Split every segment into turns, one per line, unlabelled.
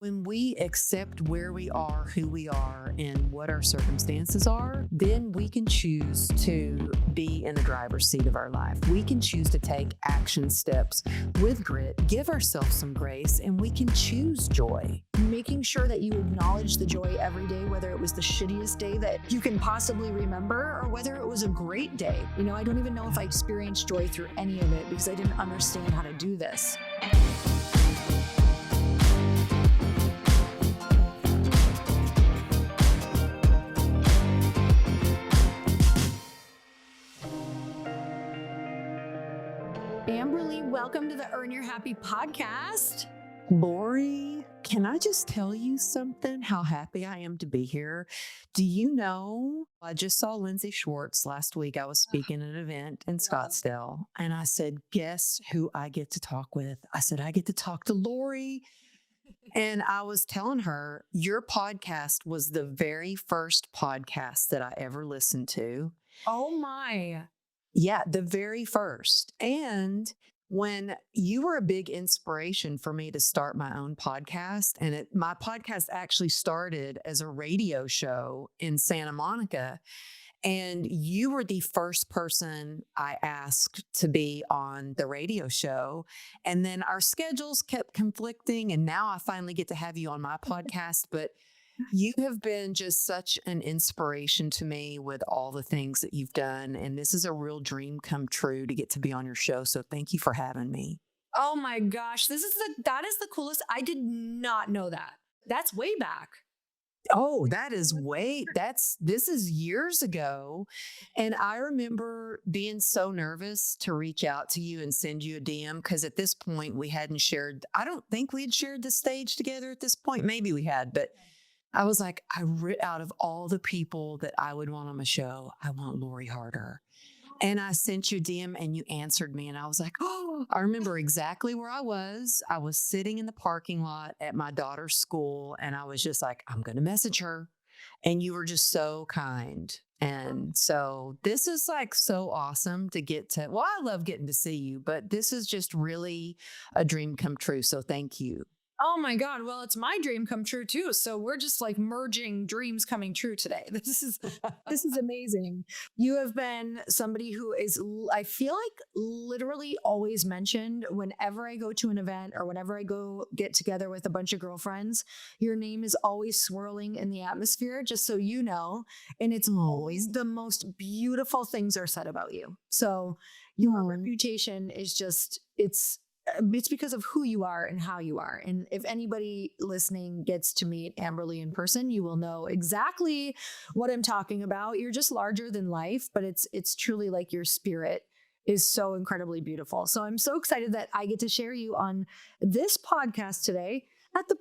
When we accept where we are, who we are, and what our circumstances are, then we can choose to be in the driver's seat of our life. We can choose to take action steps with grit, give ourselves some grace, and we can choose joy.
Making sure that you acknowledge the joy every day, whether it was the shittiest day that you can possibly remember or whether it was a great day. I don't even know if I experienced joy through any of it because I didn't understand how to do this. Amberly, welcome to the Earn Your Happy podcast.
Lori, can I just tell you something? How happy I am to be here. Do you know, I just saw Lindsay Schwartz last week. I was speaking at an event in Scottsdale, and I said, guess who I get to talk with? I said, I get to talk to Lori. And I was telling her, your podcast was the very first podcast that I ever listened to.
Oh my.
Yeah, the very first. And when you were a big inspiration for me to start my own podcast, and my podcast actually started as a radio show in Santa Monica, and you were the first person I asked to be on the radio show. And then our schedules kept conflicting, and now I finally get to have you on my podcast. But you have been just such an inspiration to me with all the things that you've done. And this is a real dream come true to get to be on your show. So thank you for having me.
Oh my gosh. That is the coolest. I did not know that. That's way back.
Oh, this is years ago. And I remember being so nervous to reach out to you and send you a DM because at this point I don't think we had shared the stage together at this point. Maybe we had, but I was like, out of all the people that I would want on my show, I want Lori Harder. And I sent you a DM and you answered me. And I was like, oh, I remember exactly where I was. I was sitting in the parking lot at my daughter's school. And I was just like, I'm going to message her. And you were just so kind. And so this is like so awesome to I love getting to see you, but this is just really a dream come true. So thank you.
Oh my God. Well, it's my dream come true too. So we're just like merging dreams coming true today. This is amazing. You have been somebody who is, I feel like literally always mentioned whenever I go to an event or whenever I go get together with a bunch of girlfriends, your name is always swirling in the atmosphere, just so you know. And it's always the most beautiful things are said about you. So your reputation is it's because of who you are and how you are. And if anybody listening gets to meet Amberly in person, you will know exactly what I'm talking about. You're just larger than life, but it's truly like your spirit is so incredibly beautiful. So I'm so excited that I get to share you on this podcast today at the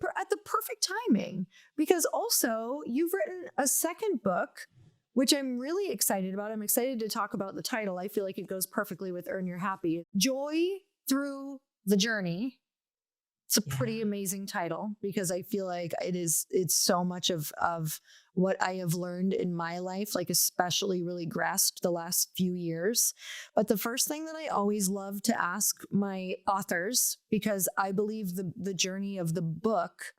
perfect timing, because also you've written a second book, which I'm really excited about. I'm excited to talk about the title. I feel like it goes perfectly with Earn Your Happy. Joy Through the Journey. It's a pretty amazing title because I feel like it's so much of what I have learned in my life, like especially really grasped the last few years. But the first thing that I always love to ask my authors, because I believe the journey of the book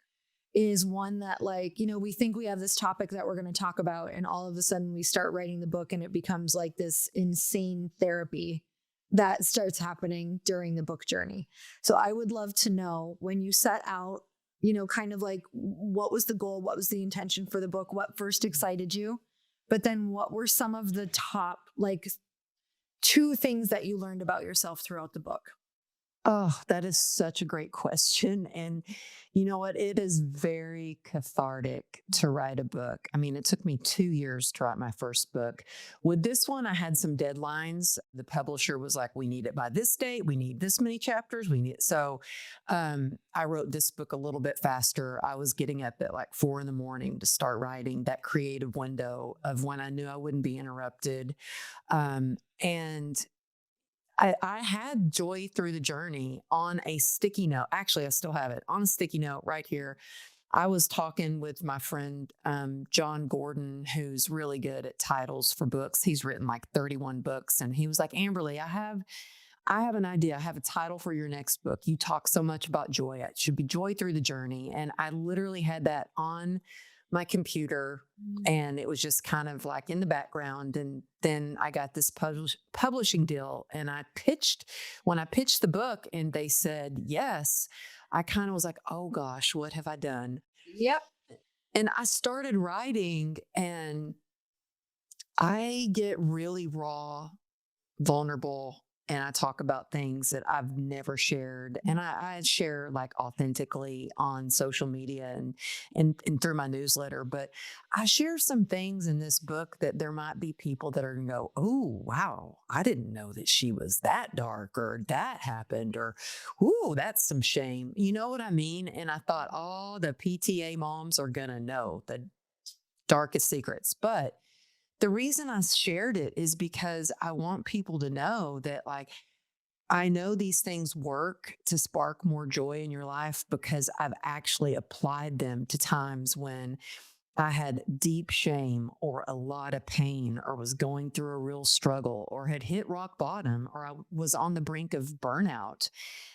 is one that, like, we think we have this topic that we're going to talk about, and all of a sudden we start writing the book and it becomes like this insane therapy that starts happening during the book journey. So I would love to know, when you set out, kind of like, what was the goal? What was the intention for the book? What first excited you? But then what were some of the top, like, 2 things that you learned about yourself throughout the book?
Oh, that is such a great question. And you know what? It is very cathartic to write a book. I mean, it took me 2 years to write my first book. With this one, I had some deadlines. The publisher was like, we need it by this date. We need this many chapters. I wrote this book a little bit faster. I was getting up at like 4 a.m. to start writing, that creative window of when I knew I wouldn't be interrupted. And I had joy through the journey on a sticky note. Actually, I still have it on a sticky note right here. I was talking with my friend, John Gordon, who's really good at titles for books. He's written like 31 books. And he was like, Amberly, I have an idea. I have a title for your next book. You talk so much about joy. It should be Joy Through the Journey. And I literally had that on my computer and it was just kind of like in the background. And then I got this publishing deal and when I pitched the book and they said yes, I kind of was like, oh gosh, what have I done?
Yep.
And I started writing and I get really raw, vulnerable, and I talk about things that I've never shared. And I share like authentically on social media and through my newsletter. But I share some things in this book that there might be people that are gonna go, oh wow, I didn't know that she was that dark or that happened or ooh, that's some shame. You know what I mean? And I thought, oh, the PTA moms are gonna know the darkest secrets. But the reason I shared it is because I want people to know that, like, I know these things work to spark more joy in your life because I've actually applied them to times when I had deep shame or a lot of pain or was going through a real struggle or had hit rock bottom or I was on the brink of burnout.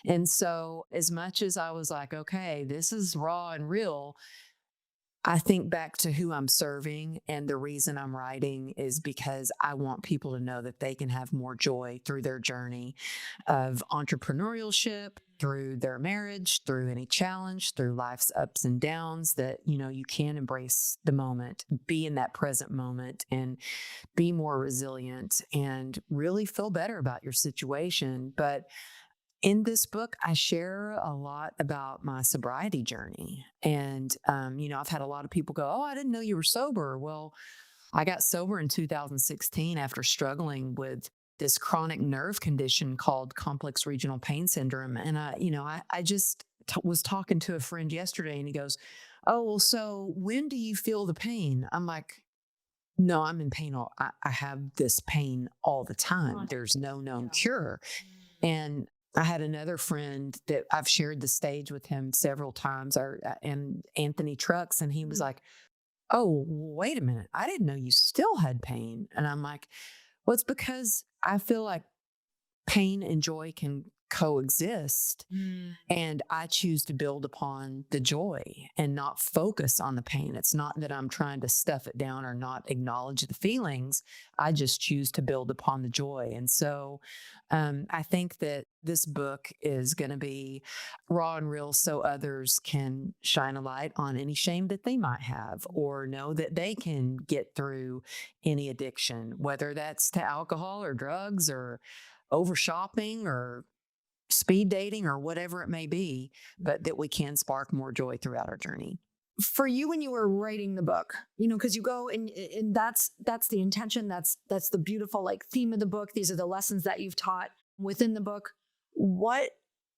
And so, as much as I was like, okay, this is raw and real, I think back to who I'm serving, and the reason I'm writing is because I want people to know that they can have more joy through their journey of entrepreneurship, through their marriage, through any challenge, through life's ups and downs, that, you can embrace the moment, be in that present moment, and be more resilient and really feel better about your situation. But in this book, I share a lot about my sobriety journey. And, I've had a lot of people go, oh, I didn't know you were sober. Well, I got sober in 2016 after struggling with this chronic nerve condition called complex regional pain syndrome. And I just was talking to a friend yesterday and he goes, oh, well, so when do you feel the pain? I'm like, no, I'm in pain. I have this pain all the time. There's no known cure. And I had another friend that I've shared the stage with him several times, and Anthony Trucks, and he was like, "Oh, wait a minute, I didn't know you still had pain." And I'm like, "Well, it's because I feel like pain and joy can coexist, and I choose to build upon the joy and not focus on the pain. It's not that I'm trying to stuff it down or not acknowledge the feelings. I just choose to build upon the joy." And so I think that this book is going to be raw and real so others can shine a light on any shame that they might have or know that they can get through any addiction, whether that's to alcohol or drugs or over shopping or speed dating or whatever it may be, but that we can spark more joy throughout our journey.
For you, when you were writing the book, because you go and that's the intention. That's the beautiful like theme of the book. These are the lessons that you've taught within the book. What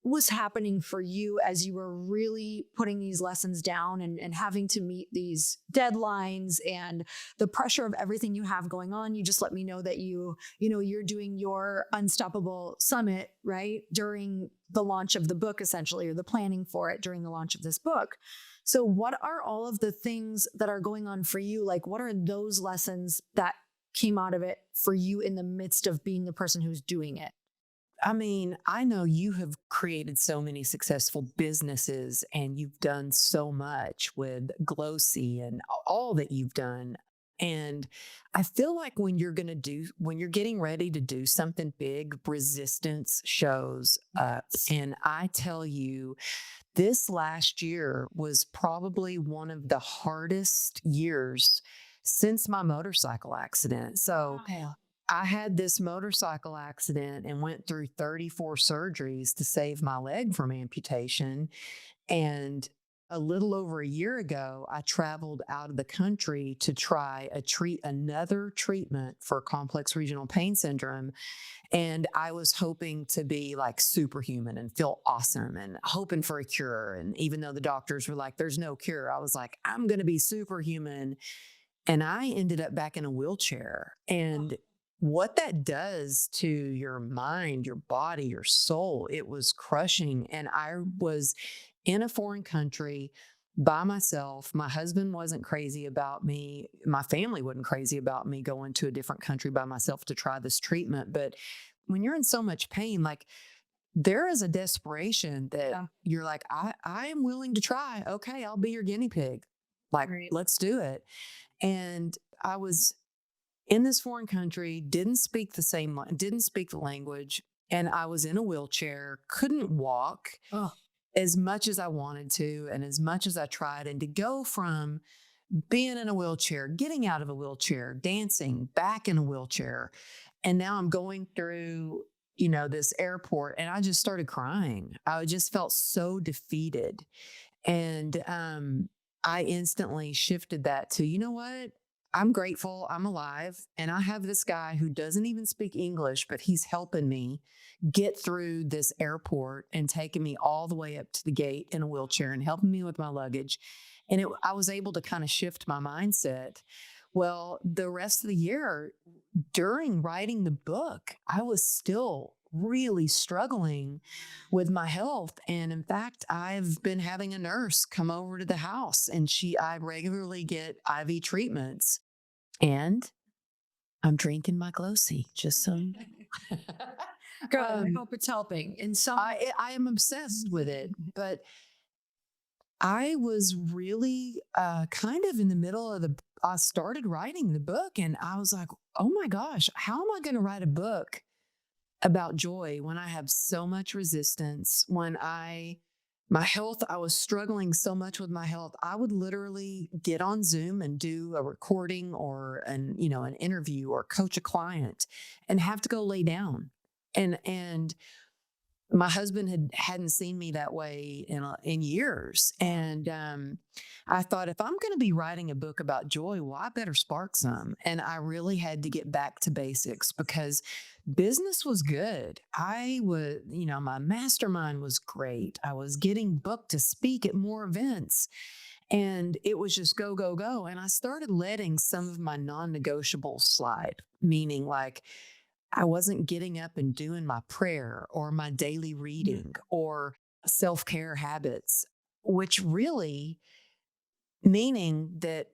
was happening for you as you were really putting these lessons down and having to meet these deadlines and the pressure of everything you have going on? You just let me know that you're doing your Unstoppable Summit, right? During the launch of the book, essentially, or the planning for it during the launch of this book. So what are all of the things that are going on for you? Like, what are those lessons that came out of it for you in the midst of being the person who's doing it?
I mean, I know you have created so many successful businesses and you've done so much with Glossy and all that you've done. And I feel like when you're getting ready to do something big, resistance shows up. And I tell you, this last year was probably one of the hardest years since my motorcycle accident. So,
Wow.
I had this motorcycle accident and went through 34 surgeries to save my leg from amputation. And a little over a year ago, I traveled out of the country to try another treatment for complex regional pain syndrome. And I was hoping to be like superhuman and feel awesome and hoping for a cure. And even though the doctors were like, there's no cure, I was like, I'm going to be superhuman. And I ended up back in a wheelchair. And what that does to your mind, your body, your soul, it was crushing. And I was in a foreign country by myself. My husband wasn't crazy about me. My family wasn't crazy about me going to a different country by myself to try this treatment. But when you're in so much pain, like there is a desperation that
Yeah.
you're like, I am willing to try. Okay, I'll be your guinea pig. Like,
Right.
let's do it. And I was in this foreign country, didn't speak the language, and I was in a wheelchair, couldn't walk
Oh,
as much as I wanted to and as much as I tried. And to go from being in a wheelchair, getting out of a wheelchair, dancing, back in a wheelchair, and now I'm going through, this airport, and I just started crying. I just felt so defeated. And I instantly shifted that to, you know what? I'm grateful I'm alive. And I have this guy who doesn't even speak English, but he's helping me get through this airport and taking me all the way up to the gate in a wheelchair and helping me with my luggage. And I was able to kind of shift my mindset. Well, the rest of the year during writing the book, I was still really struggling with my health. And in fact, I've been having a nurse come over to the house, and I regularly get IV treatments, and I'm drinking my Glossy just so.
good. I
um,
hope it's helping in some.
I am obsessed with it, but I was really kind of in the middle of I started writing the book, and I was like, oh my gosh, how am I going to write a book about joy when I have so much resistance? My health, I was struggling so much with my health. I would literally get on Zoom and do a recording or an interview or coach a client and have to go lay down. And my husband hadn't seen me that way in years. And I thought, if I'm going to be writing a book about joy, well, I better spark some. And I really had to get back to basics because business was good. My mastermind was great. I was getting booked to speak at more events. And it was just go, go, go. And I started letting some of my non-negotiables slide, meaning like, I wasn't getting up and doing my prayer or my daily reading or self-care habits, which really meaning that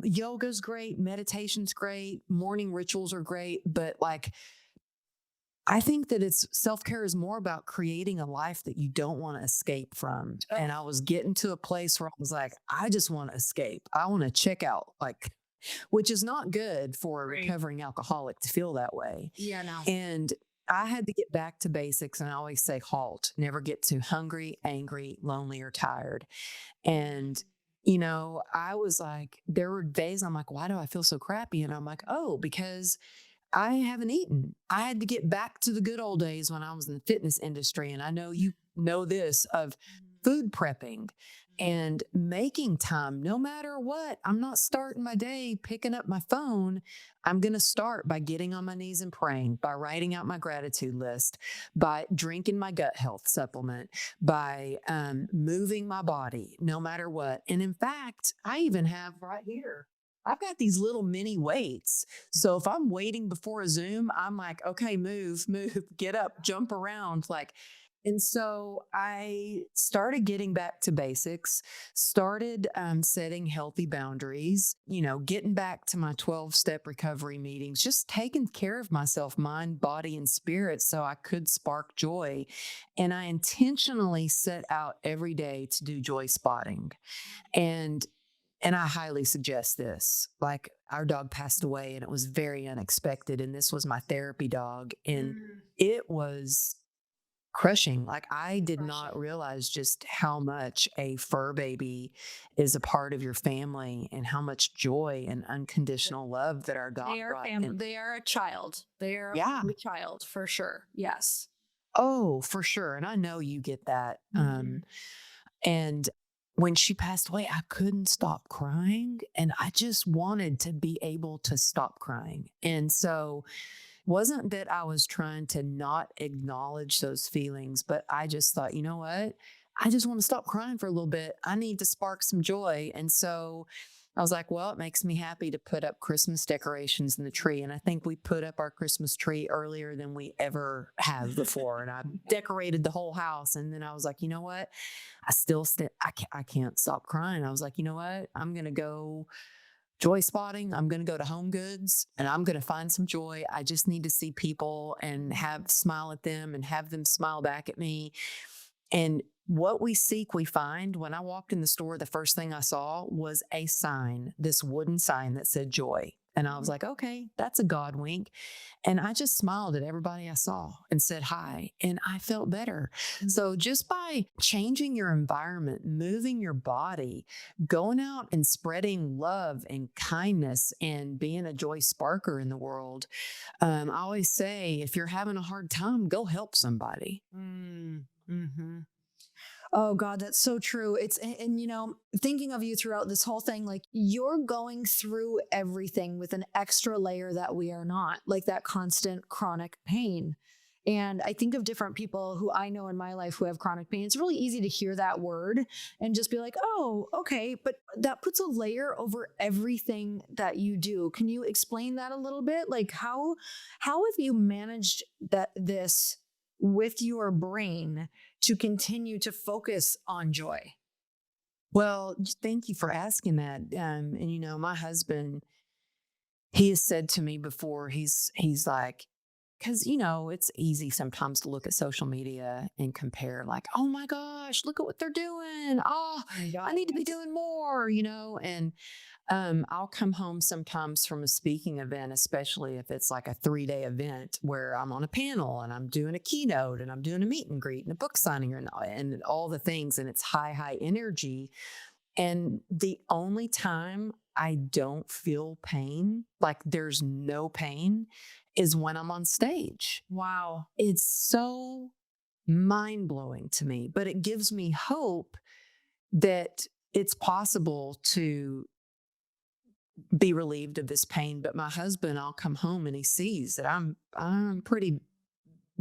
yoga's great, meditation's great, morning rituals are great, but like I think that it's self-care is more about creating a life that you don't want to escape from. And I was getting to a place where I was like, I just want to escape. I want to check out, like, which is not good for a
Right.
recovering alcoholic to feel that way.
Yeah, no.
And I had to get back to basics. And I always say, halt, never get too hungry, angry, lonely, or tired. And, I was like, there were days I'm like, why do I feel so crappy? And I'm like, oh, because I haven't eaten. I had to get back to the good old days when I was in the fitness industry. And I know you know this of food prepping and making time no matter what. I'm not starting my day picking up my phone. I'm going to start by getting on my knees and praying, by writing out my gratitude list, by drinking my gut health supplement, by moving my body no matter what. And in fact, I even have right here, I've got these little mini weights. So if I'm waiting before a Zoom, I'm like, okay, move, get up, jump around. And so I started getting back to basics, started setting healthy boundaries, getting back to my 12-step recovery meetings, just taking care of myself, mind, body, and spirit so I could spark joy. And I intentionally set out every day to do joy spotting. And I highly suggest this. Like, our dog passed away and it was very unexpected. And this was my therapy dog. And it was crushing. Like, I did not realize just how much a fur baby is a part of your family and how much joy and unconditional love that our dog
They are
brought.
family. They are a child. They are
Yeah.
a child for sure. Yes.
Oh, for sure. And I know you get that. And when she passed away, I couldn't stop crying. And I just wanted to be able to stop crying. And so wasn't that I was trying to not acknowledge those feelings, but I just thought, you know what? I just want to stop crying for a little bit. I need to spark some joy. And so I was like, well, it makes me happy to put up Christmas decorations in the tree. And I think we put up our Christmas tree earlier than we ever have before. And I decorated the whole house. And then I was like, you know what? I can't stop crying. I was like, you know what? I'm going to go joy spotting. I'm going to go to Home Goods and I'm going to find some joy. I just need to see people and have smile at them and have them smile back at me. And what we seek, we find. When I walked in the store, the first thing I saw was a sign, this wooden sign that said joy. And I was like, okay, that's a God wink. And I just smiled at everybody I saw and said hi, and I felt better. So just by changing your environment, moving your body, going out and spreading love and kindness and being a joy sparker in the world, I always say, if you're having a hard time, go help somebody.
Mm-hmm. Oh God, that's so true. And you know, thinking of you throughout this whole thing, like you're going through everything with an extra layer that we are not, like that constant chronic pain. And I think of different people who I know in my life who have chronic pain. It's really easy to hear that word and just be like, oh, okay. But that puts a layer over everything that you do. Can you explain that a little bit? Like how have you managed this with your brain to continue to focus on joy?
Well, thank you for asking that. And you know, my husband, he has said to me before, he's like, because you know, it's easy sometimes to look at social media and compare, like, oh my gosh, look at what they're doing. Oh, I need to be doing more, you know. And I'll come home sometimes from a speaking event, especially if it's like a 3-day event where I'm on a panel and I'm doing a keynote and I'm doing a meet and greet and a book signing and all the things. And it's high energy. And the only time I don't feel pain, like there's no pain, is when I'm on stage.
Wow.
It's so mind blowing to me, but it gives me hope that it's possible to be relieved of this pain. But my husband, I'll come home and he sees that I'm pretty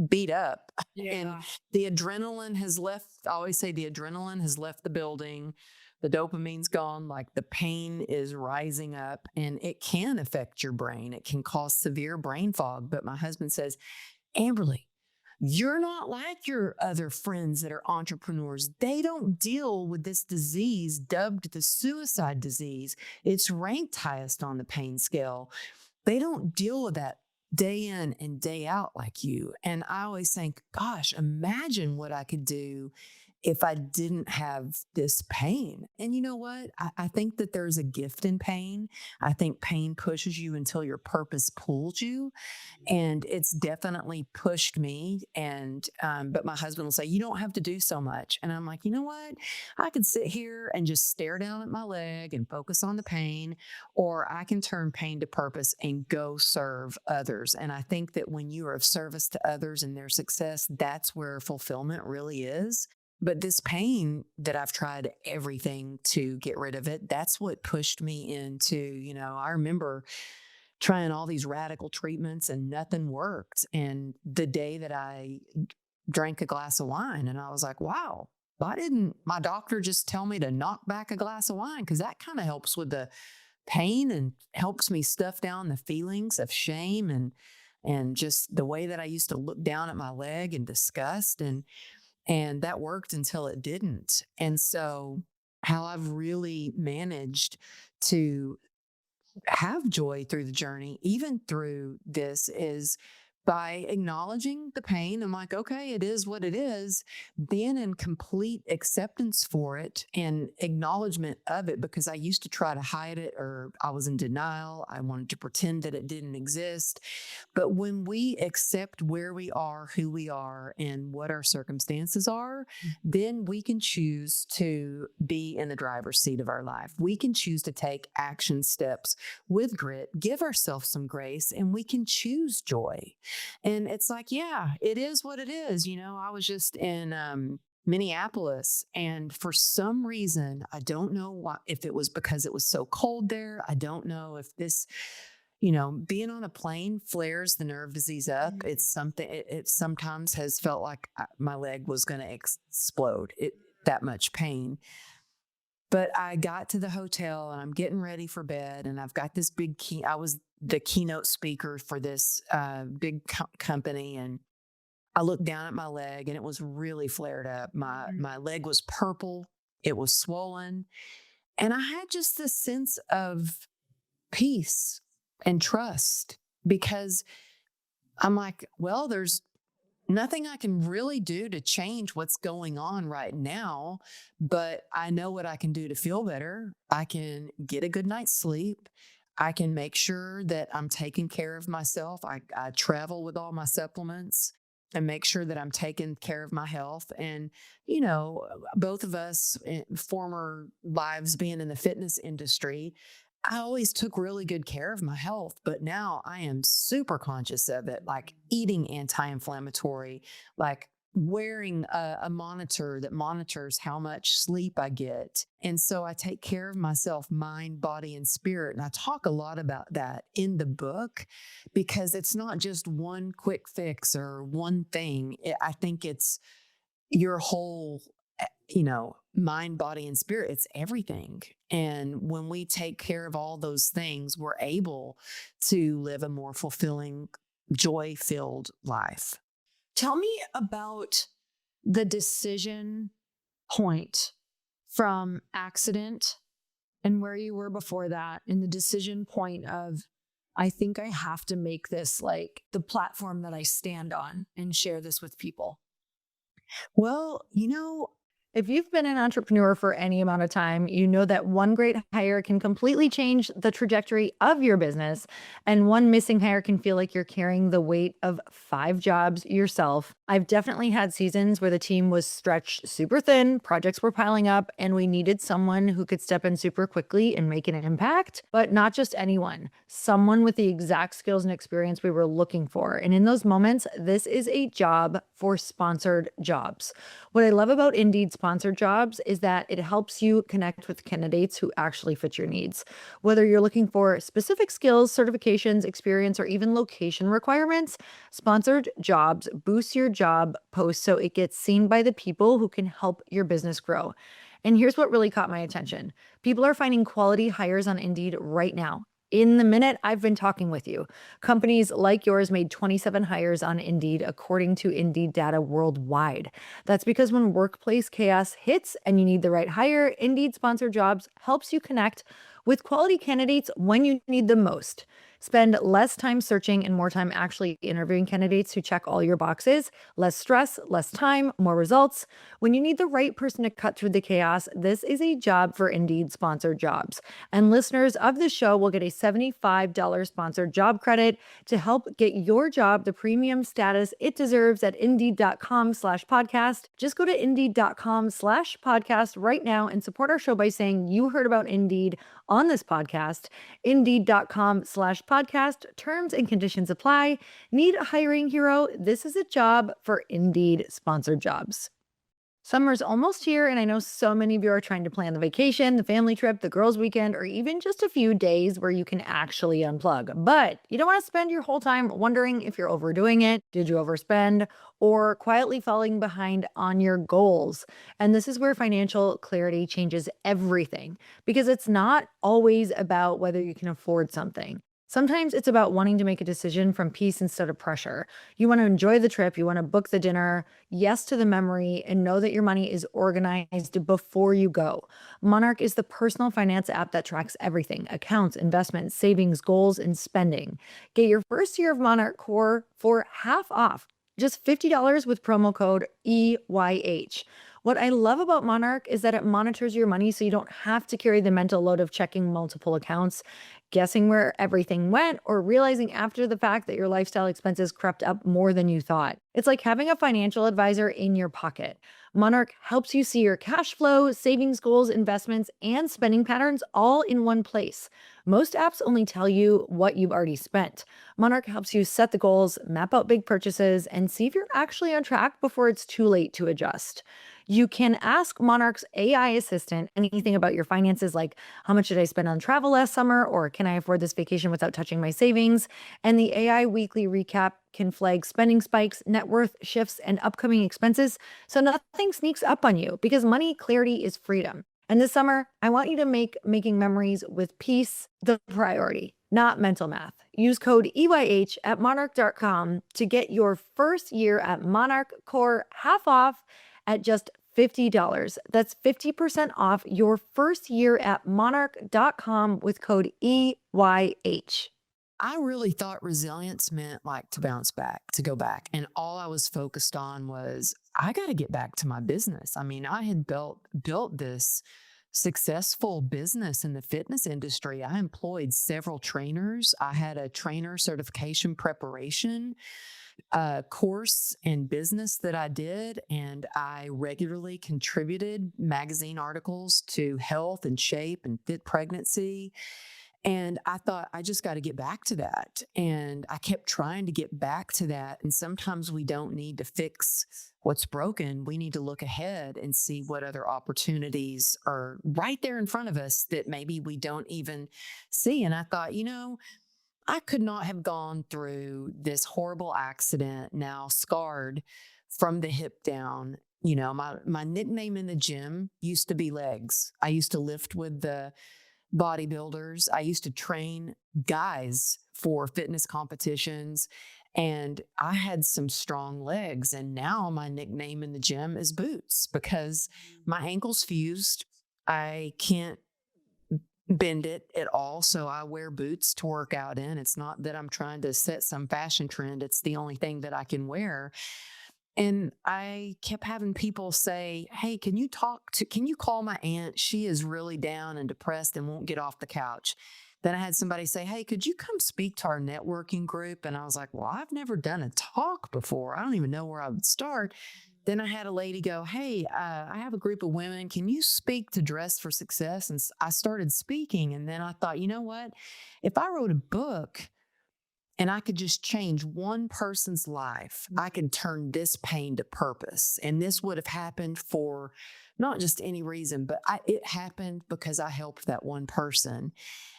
beat up. And
Yeah.
the adrenaline has left. I always say the adrenaline has left the building. The dopamine's gone, like the pain is rising up, and it can affect your brain. It can cause severe brain fog. But my husband says, Amberly, you're not like your other friends that are entrepreneurs. They don't deal with this disease dubbed the suicide disease. It's ranked highest on the pain scale. They don't deal with that day in and day out like you. And I always think, gosh, imagine what I could do if I didn't have this pain. And you know what? I think that there's a gift in pain. I think pain pushes you until your purpose pulls you. And it's definitely pushed me. And, but my husband will say, you don't have to do so much. And I'm like, you know what? I could sit here and just stare down at my leg and focus on the pain, or I can turn pain to purpose and go serve others. And I think that when you are of service to others and their success, that's where fulfillment really is. But this pain that I've tried everything to get rid of it, that's what pushed me into, you know, I remember trying all these radical treatments and nothing worked. And the day that I drank a glass of wine, and I was like, wow, why didn't my doctor just tell me to knock back a glass of wine? Because that kind of helps with the pain and helps me stuff down the feelings of shame and just the way that I used to look down at my leg in disgust. And that worked until it didn't. And so how I've really managed to have joy through the journey, even through this, is by acknowledging the pain. I'm like, okay, it is what it is, being in complete acceptance for it and acknowledgement of it, because I used to try to hide it, or I was in denial. I wanted to pretend that it didn't exist. But when we accept where we are, who we are, and what our circumstances are, then we can choose to be in the driver's seat of our life. We can choose to take action steps with grit, give ourselves some grace, and we can choose joy. And it's like, yeah, it is what it is. You know, I was just in Minneapolis, and for some reason, I don't know why, if it was because it was so cold there. I don't know if this, you know, being on a plane flares the nerve disease up. It's something, it sometimes has felt like my leg was going to explode. That much pain. But I got to the hotel and I'm getting ready for bed, and I've got this big I was the keynote speaker for this big company, and I looked down at my leg and it was really flared up. My leg was purple, it was swollen, and I had just this sense of peace and trust because I'm like, well, there's nothing I can really do to change what's going on right now, but I know what I can do to feel better. I can get a good night's sleep. I can make sure that I'm taking care of myself. I travel with all my supplements and make sure that I'm taking care of my health. And, both of us, former lives being in the fitness industry, I always took really good care of my health, but now I am super conscious of it, like eating anti inflammatory, like wearing a monitor that monitors how much sleep I get. And so I take care of myself, mind, body, and spirit. And I talk a lot about that in the book because it's not just one quick fix or one thing. I think it's your whole mind, body, and spirit. It's everything. And when we take care of all those things, we're able to live a more fulfilling, joy filled life.
Tell me about the decision point from accident and where you were before that, and the decision point of, I think I have to make this like the platform that I stand on and share this with people.
Well,
If you've been an entrepreneur for any amount of time, you know that one great hire can completely change the trajectory of your business, and one missing hire can feel like you're carrying the weight of 5 jobs yourself. I've definitely had seasons where the team was stretched super thin, projects were piling up, and we needed someone who could step in super quickly and make an impact, but not just anyone, someone with the exact skills and experience we were looking for. And in those moments, this is a job for sponsored jobs. What I love about Indeed sponsored jobs is that it helps you connect with candidates who actually fit your needs. Whether you're looking for specific skills, certifications, experience, or even location requirements, sponsored jobs boost your job post so it gets seen by the people who can help your business grow. And here's what really caught my attention. People are finding quality hires on Indeed right now. In the minute I've been talking with you, companies like yours made 27 hires on Indeed, according to Indeed data worldwide. That's because when workplace chaos hits and you need the right hire, Indeed sponsored jobs helps you connect with quality candidates when you need them most. Spend less time searching and more time actually interviewing candidates who check all your boxes. Less stress, less time, more results. When you need the right person to cut through the chaos, this is a job for Indeed sponsored jobs. And listeners of this show will get a $75 sponsored job credit to help get your job the premium status it deserves at Indeed.com/podcast. Just go to Indeed.com/podcast right now and support our show by saying you heard about Indeed on this podcast. Indeed.com/podcast. Terms and conditions apply. Need a hiring hero? This is a job for Indeed sponsored jobs. Summer's almost here, and I know so many of you are trying to plan the vacation, the family trip, the girls' weekend, or even just a few days where you can actually unplug. But you don't want to spend your whole time wondering if you're overdoing it, did you overspend, or quietly falling behind on your goals. And this is where financial clarity changes everything, because it's not always about whether you can afford something. Sometimes it's about wanting to make a decision from peace instead of pressure. You want to enjoy the trip, you want to book the dinner, yes to the memory, and know that your money is organized before you go. Monarch is the personal finance app that tracks everything: accounts, investments, savings, goals, and spending. Get your first year of Monarch Core for half off, just $50 with promo code EYH. What I love about Monarch is that it monitors your money so you don't have to carry the mental load of checking multiple accounts, guessing where everything went, or realizing after the fact that your lifestyle expenses crept up more than you thought. It's like having a financial advisor in your pocket. Monarch helps you see your cash flow, savings goals, investments, and spending patterns all in one place. Most apps only tell you what you've already spent. Monarch helps you set the goals, map out big purchases, and see if you're actually on track before it's too late to adjust. You can ask Monarch's AI assistant anything about your finances, like how much did I spend on travel last summer, or can I afford this vacation without touching my savings? And the AI weekly recap can flag spending spikes, net worth shifts, and upcoming expenses, so nothing sneaks up on you, because money clarity is freedom. And this summer, I want you to make making memories with peace the priority, not mental math. Use code EYH at monarch.com to get your first year at Monarch Core half off at just $50. That's 50% off your first year at monarch.com with code EYH.
I really thought resilience meant like to bounce back, to go back. And all I was focused on was I got to get back to my business. I mean, I had built this successful business in the fitness industry. I employed several trainers. I had a trainer certification preparation course in business that I did, and I regularly contributed magazine articles to Health and Shape and Fit Pregnancy. And I thought, I just got to get back to that. And I kept trying to get back to that. And sometimes we don't need to fix what's broken. We need to look ahead and see what other opportunities are right there in front of us that maybe we don't even see. And I thought, I could not have gone through this horrible accident, now scarred from the hip down. My nickname in the gym used to be Legs. I used to lift with the bodybuilders. I used to train guys for fitness competitions, and I had some strong legs. And now my nickname in the gym is Boots because my ankle's fused. I can't bend it at all. So I wear boots to work out in. It's not that I'm trying to set some fashion trend. It's the only thing that I can wear. And I kept having people say, hey, can you call my aunt? She is really down and depressed and won't get off the couch. Then I had somebody say, hey, could you come speak to our networking group? And I was like, well, I've never done a talk before. I don't even know where I would start. Then I had a lady go, hey, I have a group of women. Can you speak to Dress for Success? And I started speaking. And then I thought, you know what? If I wrote a book and I could just change one person's life, I could turn this pain to purpose. And this would have happened for not just any reason, but it happened because I helped that one person.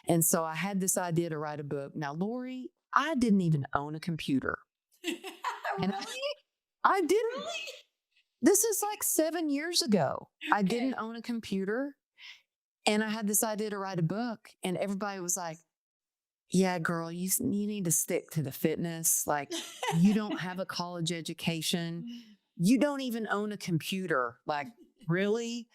And so I had this idea to write a book. Now, Lori, I didn't even own a computer. And I didn't.
Really?
This is like 7 years ago. I
Okay.
didn't own a computer. And I had this idea to write a book. And everybody was like, yeah, girl, you need to stick to the fitness. Like, you don't have a college education. You don't even own a computer. Like, really?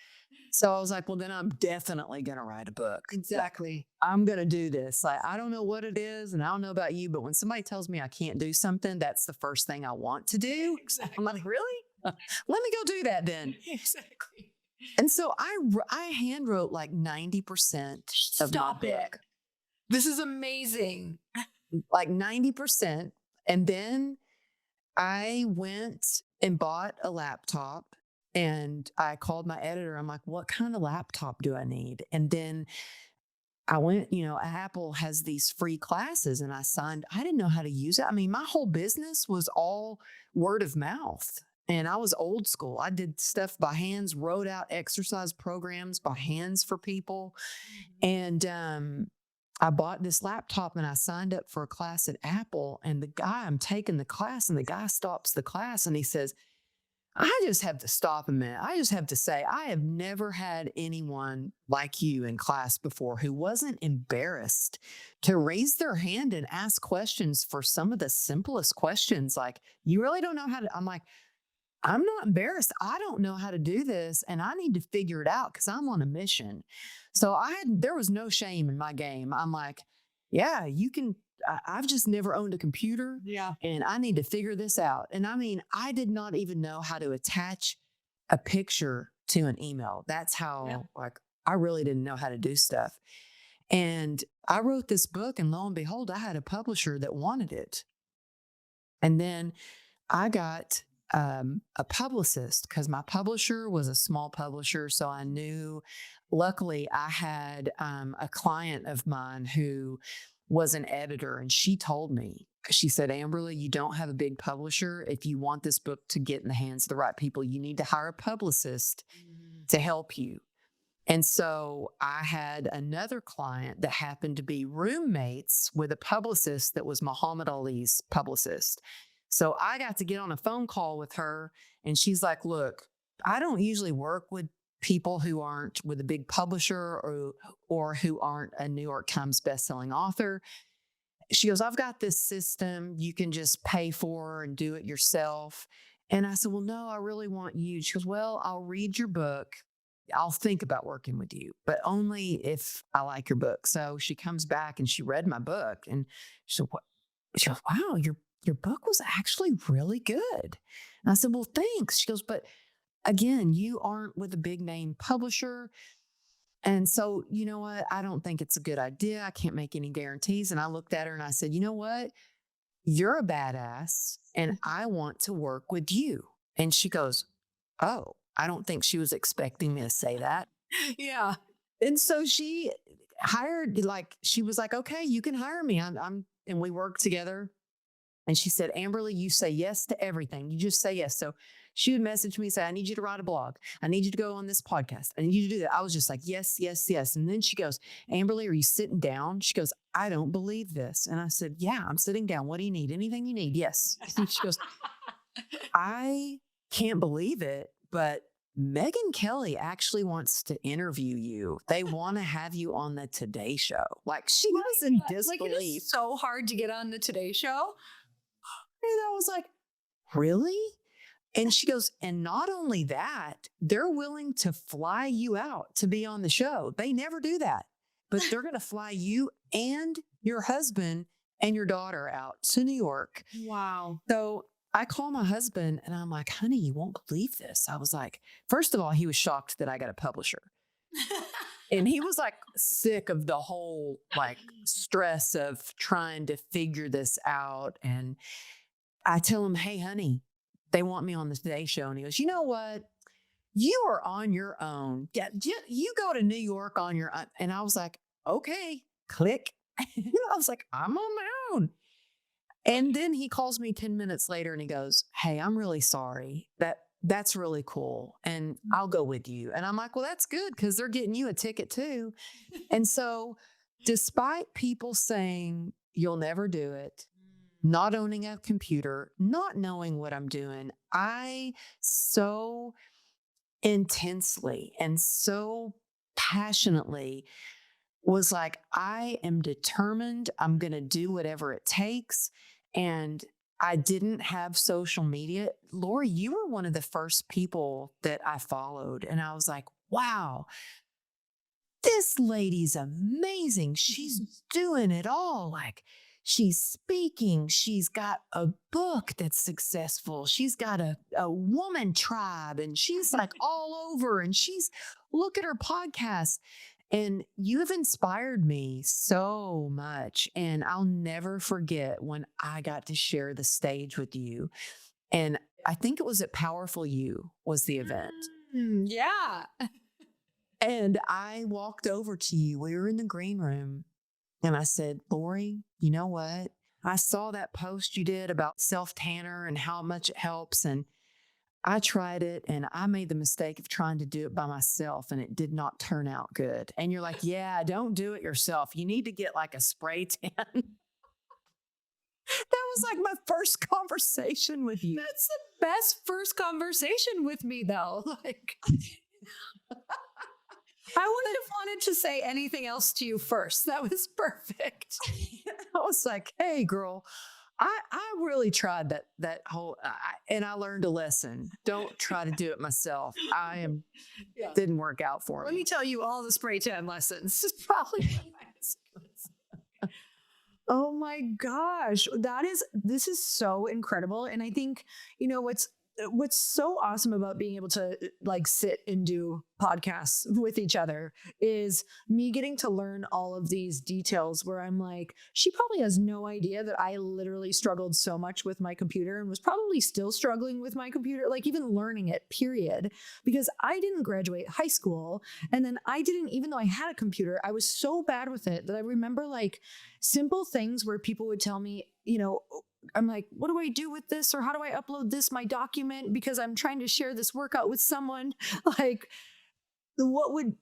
So I was like, well, then I'm definitely going to write a book.
Exactly.
I'm going to do this. Like, I don't know what it is, and I don't know about you, but when somebody tells me I can't do something, that's the first thing I want to do.
Exactly.
I'm like, really? Let me go do that then.
Exactly.
And so I hand wrote like 90% of
Stop
my
it.
book.
This is amazing.
Like 90%. And then I went and bought a laptop, and I called my editor. I'm like, what kind of laptop do I need? And then I went, Apple has these free classes, and I didn't know how to use it. I mean, my whole business was all word of mouth. And I was old school. I did stuff by hands, wrote out exercise programs by hands for people. And I bought this laptop and I signed up for a class at Apple. And I'm taking the class, and the guy stops the class and he says, I just have to stop a minute. I just have to say, I have never had anyone like you in class before who wasn't embarrassed to raise their hand and ask questions for some of the simplest questions. Like, you really don't know how to, I'm like, I'm not embarrassed. I don't know how to do this, and I need to figure it out because I'm on a mission. So there was no shame in my game. I'm like, yeah, you can. I've just never owned a computer,
Yeah.
and I need to figure this out. And I mean, I did not even know how to attach a picture to an email. That's how, I really didn't know how to do stuff. And I wrote this book, and lo and behold, I had a publisher that wanted it. And then I got a publicist because my publisher was a small publisher. So I knew, luckily, I had a client of mine who was an editor, and she told me, she said, Amberly, you don't have a big publisher. If you want this book to get in the hands of the right people, you need to hire a publicist to help you. And so I had another client that happened to be roommates with a publicist that was Muhammad Ali's publicist. So I got to get on a phone call with her, and she's like, look, I don't usually work with people who aren't with a big publisher or who aren't a New York Times bestselling author. She goes, I've got this system you can just pay for and do it yourself. And I said, well, no, I really want you. She goes, well, I'll read your book. I'll think about working with you, but only if I like your book. So she comes back and she read my book and she said, what? She goes, wow, your book was actually really good. And I said, well, thanks. She goes, but again, you aren't with a big name publisher. And so, you know what? I don't think it's a good idea. I can't make any guarantees. And I looked at her and I said, you know what? You're a badass and I want to work with you. And she goes, oh, I don't think she was expecting me to say that.
Yeah.
And so she hired, like, she was like, okay, you can hire me. And we worked together. And she said, Amberly, you say yes to everything. You just say yes. So she would message me and say, I need you to write a blog. I need you to go on this podcast. I need you to do that. I was just like, yes, yes, yes. And then she goes, Amberly, are you sitting down? She goes, I don't believe this. And I said, yeah, I'm sitting down. What do you need? Anything you need? Yes. And she goes, I can't believe it, but Megyn Kelly actually wants to interview you. They want to have you on the Today Show. Like, she was in disbelief.
Like, it is so hard to get on the Today Show.
And I was like, really? And she goes, and not only that, they're willing to fly you out to be on the show. They never do that, but they're going to fly you and your husband and your daughter out to New York.
Wow.
So I call my husband and I'm like, honey, you won't believe this. I was like, first of all, he was shocked that I got a publisher. And he was like sick of the whole like stress of trying to figure this out. And I tell him, hey, honey, they want me on the Today Show. And he goes, you know what? You are on your own. Yeah, you go to New York on your own. And I was like, okay, click. I was like, I'm on my own. And then he calls me 10 minutes later and he goes, hey, I'm really sorry. That's really cool. And I'll go with you. And I'm like, well, that's good because they're getting you a ticket too. And so despite people saying you'll never do it, not owning a computer, not knowing what I'm doing, I so intensely and so passionately was like, I am determined. I'm going to do whatever it takes. And I didn't have social media. Lori, you were one of the first people that I followed. And I was like, wow, this lady's amazing. She's doing it all. Like, she's speaking. She's got a book that's successful. She's got a woman tribe and she's like all over and look at her podcast. And you have inspired me so much. And I'll never forget when I got to share the stage with you. And I think it was at Powerful You was the event.
Yeah.
And I walked over to you. We were in the green room. And I said, Lori, you know what? I saw that post you did about self-tanner and how much it helps. And I tried it and I made the mistake of trying to do it by myself and it did not turn out good. And you're like, yeah, don't do it yourself. You need to get like a spray tan. That was like my first conversation with you.
That's the best first conversation with me though. Like, I wouldn't have wanted to say anything else to you first. That was perfect.
I was like, hey girl, I really tried that whole, and I learned a lesson. Don't try to do it myself. Didn't work out for me.
Let me tell you all the spray tan lessons. It's probably oh my gosh. This is so incredible. And I think, what's so awesome about being able to like sit and do podcasts with each other is me getting to learn all of these details where I'm like, she probably has no idea that I literally struggled so much with my computer and was probably still struggling with my computer, like even learning it, period, because I didn't graduate high school. And then even though I had a computer, I was so bad with it that I remember like simple things where people would tell me, I'm like, what do I do with this? Or how do I upload my document? Because I'm trying to share this workout with someone. Like, what would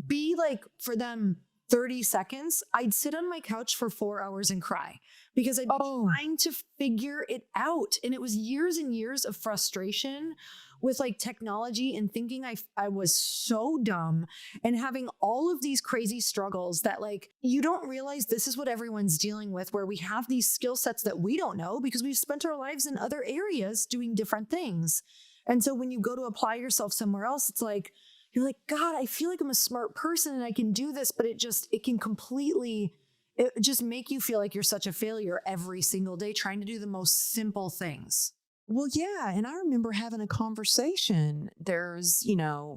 be like for them 30 seconds, I'd sit on my couch for 4 hours and cry because I'd be trying to figure it out. And it was years and years of frustration with like technology and thinking I was so dumb and having all of these crazy struggles that like you don't realize this is what everyone's dealing with, where we have these skill sets that we don't know because we've spent our lives in other areas doing different things. And so when you go to apply yourself somewhere else, it's like, you're like, God, I feel like I'm a smart person and I can do this, but it can completely, it just make you feel like you're such a failure every single day trying to do the most simple things.
Well, yeah. And I remember having a conversation. There's,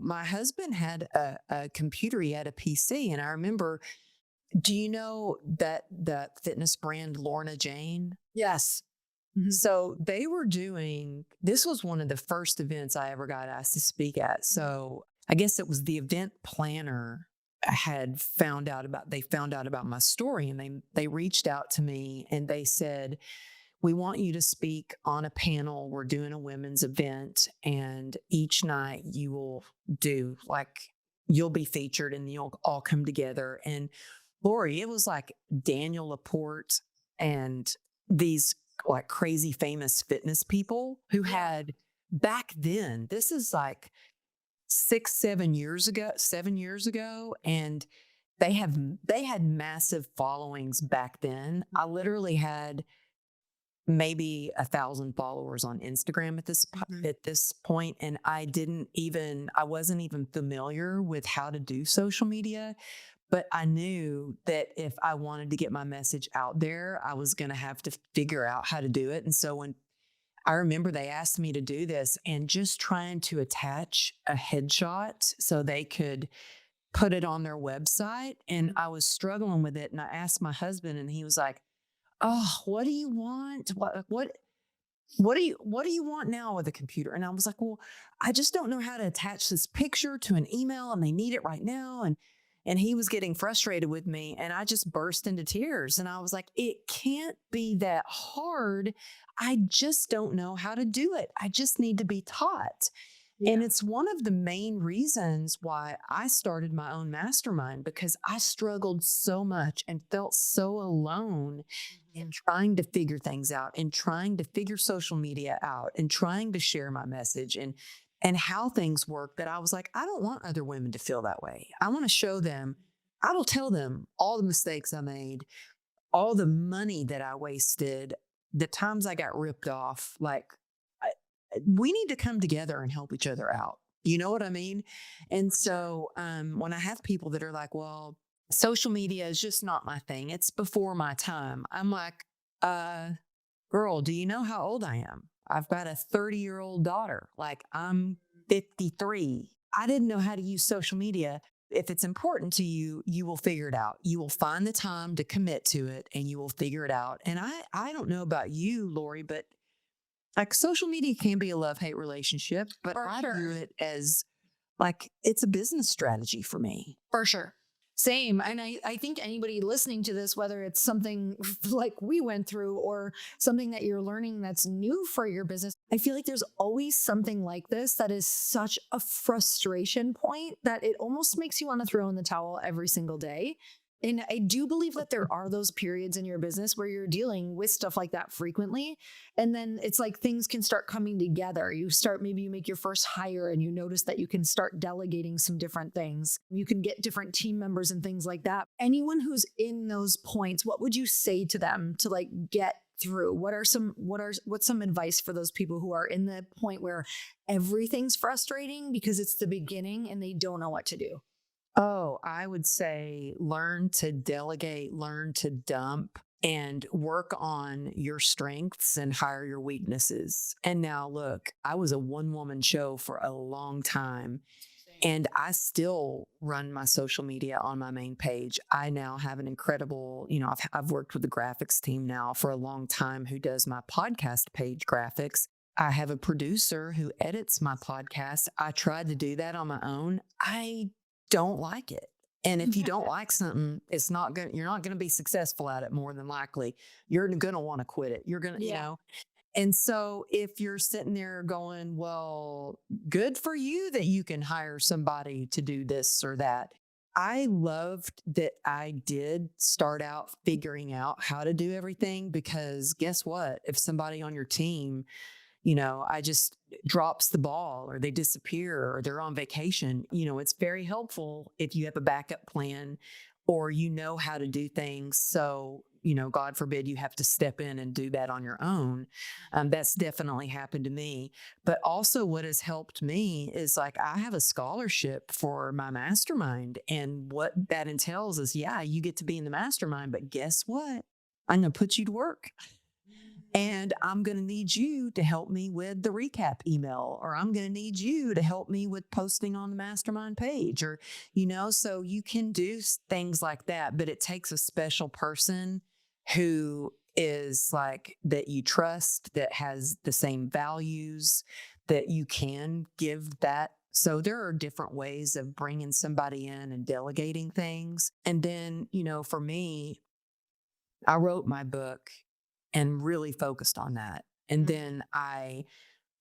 my husband had a computer, he had a PC. And I remember, do you know that the fitness brand Lorna Jane?
Yes.
So they were doing, this was one of the first events I ever got asked to speak at. So I guess it was the event planner they found out about my story, and they reached out to me and they said, we want you to speak on a panel. We're doing a women's event, and each night you'll be featured and you'll all come together. And Lori, it was like Daniel Laporte and these like crazy famous fitness people who had back then, this is like 7 years ago. And they had massive followings back then. I literally had maybe 1,000 followers on Instagram at this point. And I wasn't even familiar with how to do social media, but I knew that if I wanted to get my message out there, I was going to have to figure out how to do it. And so when I remember they asked me to do this, and just trying to attach a headshot so they could put it on their website. And I was struggling with it. And I asked my husband, and he was like, oh, what do you want? What do you want now with a computer? And I was like, well, I just don't know how to attach this picture to an email, and they need it right now. And he was getting frustrated with me, and I just burst into tears. And I was like, it can't be that hard. I just don't know how to do it. I just need to be taught. Yeah. And it's one of the main reasons why I started my own mastermind, because I struggled so much and felt so alone in trying to figure things out and trying to figure social media out and trying to share my message and how things work, that I was like, I don't want other women to feel that way. I want to show them, I will tell them all the mistakes I made, all the money that I wasted, the times I got ripped off. Like, we need to come together and help each other out. You know what I mean? And so when I have people that are like, well, social media is just not my thing, it's before my time, I'm like, girl, do you know how old I am? I've got a 30-year-old daughter. Like, I'm 53. I didn't know how to use social media. If it's important to you, you will figure it out. You will find the time to commit to it, and you will figure it out. And I don't know about you, Lori, but like, social media can be a love-hate relationship, but I view it as like, it's a business strategy for me.
For sure. Same. And I think anybody listening to this, whether it's something like we went through or something that you're learning that's new for your business, I feel like there's always something like this that is such a frustration point that it almost makes you want to throw in the towel every single day. And I do believe that there are those periods in your business where you're dealing with stuff like that frequently. And then it's like things can start coming together. Maybe you make your first hire and you notice that you can start delegating some different things. You can get different team members and things like that. Anyone who's in those points, what would you say to them to like get through? What's some advice for those people who are in the point where everything's frustrating because it's the beginning and they don't know what to do?
Oh, I would say learn to delegate, learn to dump, and work on your strengths and hire your weaknesses. And now look, I was a one-woman show for a long time, and I still run my social media on my main page. I now have an incredible, I've worked with the graphics team now for a long time who does my podcast page graphics. I have a producer who edits my podcast. I tried to do that on my own. I don't like it. And if you don't like something, you're not going to be successful at it. More than likely, you're going to want to quit it. You're going to, And so if you're sitting there going, well, good for you that you can hire somebody to do this or that. I loved that I did start out figuring out how to do everything, because guess what? If somebody on your team, I just drops the ball or they disappear or they're on vacation. It's very helpful if you have a backup plan or how to do things. So, God forbid you have to step in and do that on your own. That's definitely happened to me. But also, what has helped me is like I have a scholarship for my mastermind. And what that entails is, yeah, you get to be in the mastermind, but guess what? I'm going to put you to work. And I'm going to need you to help me with the recap email, or I'm going to need you to help me with posting on the mastermind page, or, so you can do things like that, but it takes a special person who is like that you trust, that has the same values, that you can give that. So there are different ways of bringing somebody in and delegating things. And then, for me, I wrote my book and really focused on that. And then I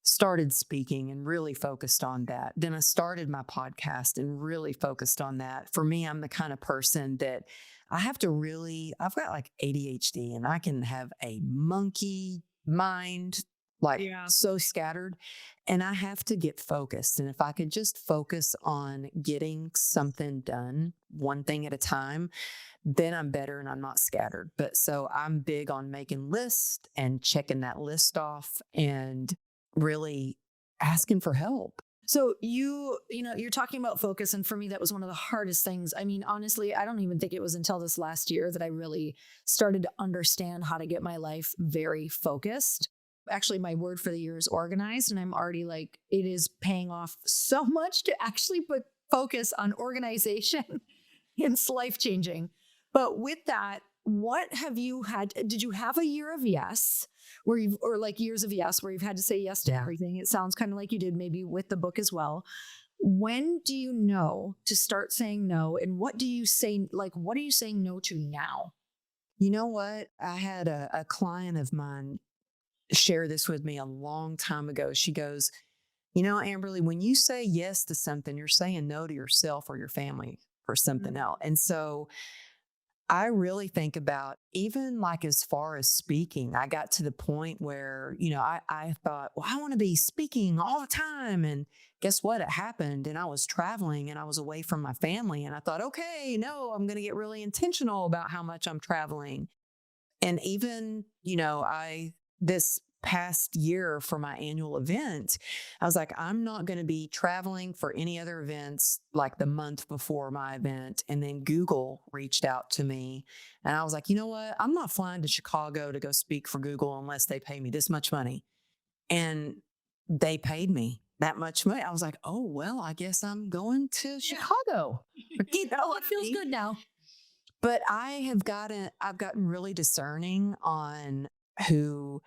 started speaking and really focused on that. Then I started my podcast and really focused on that. For me, I'm the kind of person that I've got like ADHD and I can have a monkey mind, like so scattered, and I have to get focused. And if I could just focus on getting something done, one thing at a time, then I'm better and I'm not scattered. But so I'm big on making lists and checking that list off and really asking for help.
So you're talking about focus. And for me, that was one of the hardest things. I mean, honestly, I don't even think it was until this last year that I really started to understand how to get my life very focused. Actually, my word for the year is organized. And I'm already like, it is paying off so much to actually put focus on organization. It's life-changing. But with that, what have you had? Did you have a year of yes or like years of yes, where you've had to say yes to everything? It sounds kind of like you did maybe with the book as well. When do you know to start saying no? And what do you say, like, what are you saying no to now?
You know what? I had a client of mine share this with me a long time ago. She goes, Amberly, when you say yes to something, you're saying no to yourself or your family for something else. And so I really think about even like as far as speaking, I got to the point where, I thought, well, I want to be speaking all the time. And guess what? It happened. And I was traveling and I was away from my family. And I thought, okay, no, I'm going to get really intentional about how much I'm traveling. And even, this past year for my annual event, I was like, I'm not going to be traveling for any other events like the month before my event. And then Google reached out to me and I was like, you know what? I'm not flying to Chicago to go speak for Google unless they pay me this much money. And they paid me that much money. I was like, oh, well, I guess I'm going to Chicago.
It feels good now.
But I've gotten really discerning on who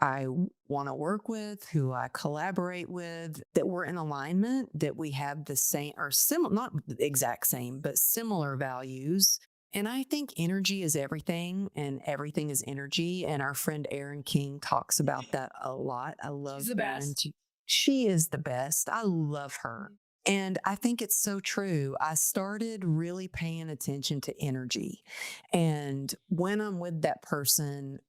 I want to work with, who I collaborate with, that we're in alignment, that we have the same or similar, not the exact same, but similar values. And I think energy is everything and everything is energy. And our friend Erin King talks about that a lot. I love
She's the best.
She is the best. I love her. And I think it's so true. I started really paying attention to energy. And when I'm with that person,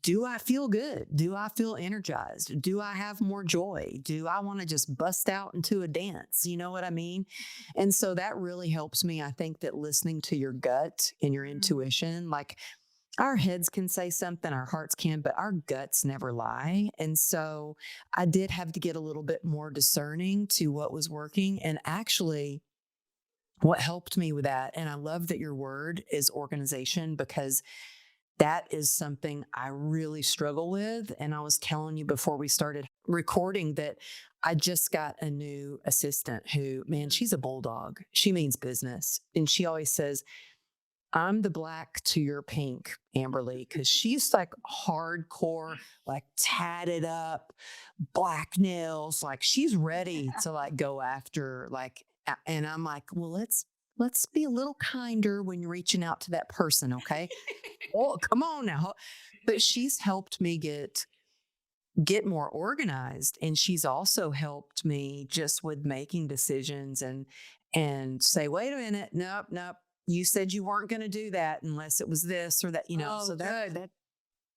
do I feel good? Do I feel energized? Do I have more joy? Do I want to just bust out into a dance? You know what I mean? And so that really helps me. I think that listening to your gut and your intuition, like our heads can say something, our hearts can, but our guts never lie. And so I did have to get a little bit more discerning to what was working. And actually, what helped me with that, and I love that your word is organization, because that is something I really struggle with. And I was telling you before we started recording that I just got a new assistant who, man, she's a bulldog. She means business. And she always says, I'm the black to your pink, Amberly, because she's like hardcore, like tatted up, black nails. Like she's ready to like go after and I'm like, well, let's be a little kinder when you're reaching out to that person. Okay. Oh, come on now. But she's helped me get more organized. And she's also helped me just with making decisions and say, wait a minute. Nope. You said you weren't going to do that unless it was this or that,
Oh,
so
good.
that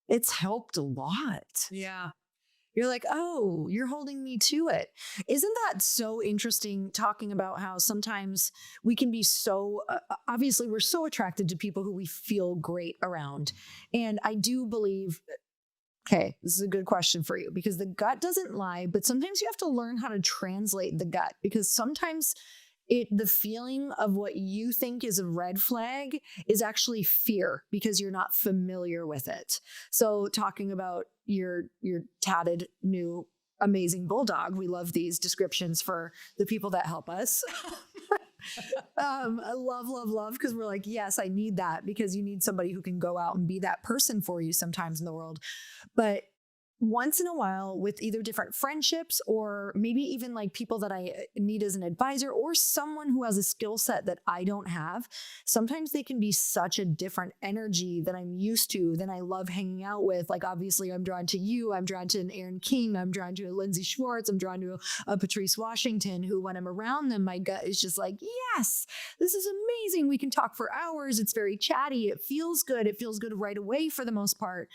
it's helped a lot.
Yeah. You're like, oh, you're holding me to it. Isn't that so interesting talking about how sometimes we can be so, obviously, we're so attracted to people who we feel great around. And I do believe, okay, this is a good question for you because the gut doesn't lie, but sometimes you have to learn how to translate the gut because sometimes the feeling of what you think is a red flag is actually fear because you're not familiar with it. So talking about your tatted new amazing bulldog, we love these descriptions for the people that help us. I love because we're like, yes, I need that because you need somebody who can go out and be that person for you sometimes in the world. But once in a while with either different friendships or maybe even like people that I need as an advisor or someone who has a skill set that I don't have, sometimes they can be such a different energy than I'm used to, than I love hanging out with. Like, obviously I'm drawn to you. I'm drawn to an Aaron King. I'm drawn to a Lindsay Schwartz. I'm drawn to a Patrice Washington, who when I'm around them, my gut is just like, yes, this is amazing. We can talk for hours. It's very chatty. It feels good. It feels good right away for the most part.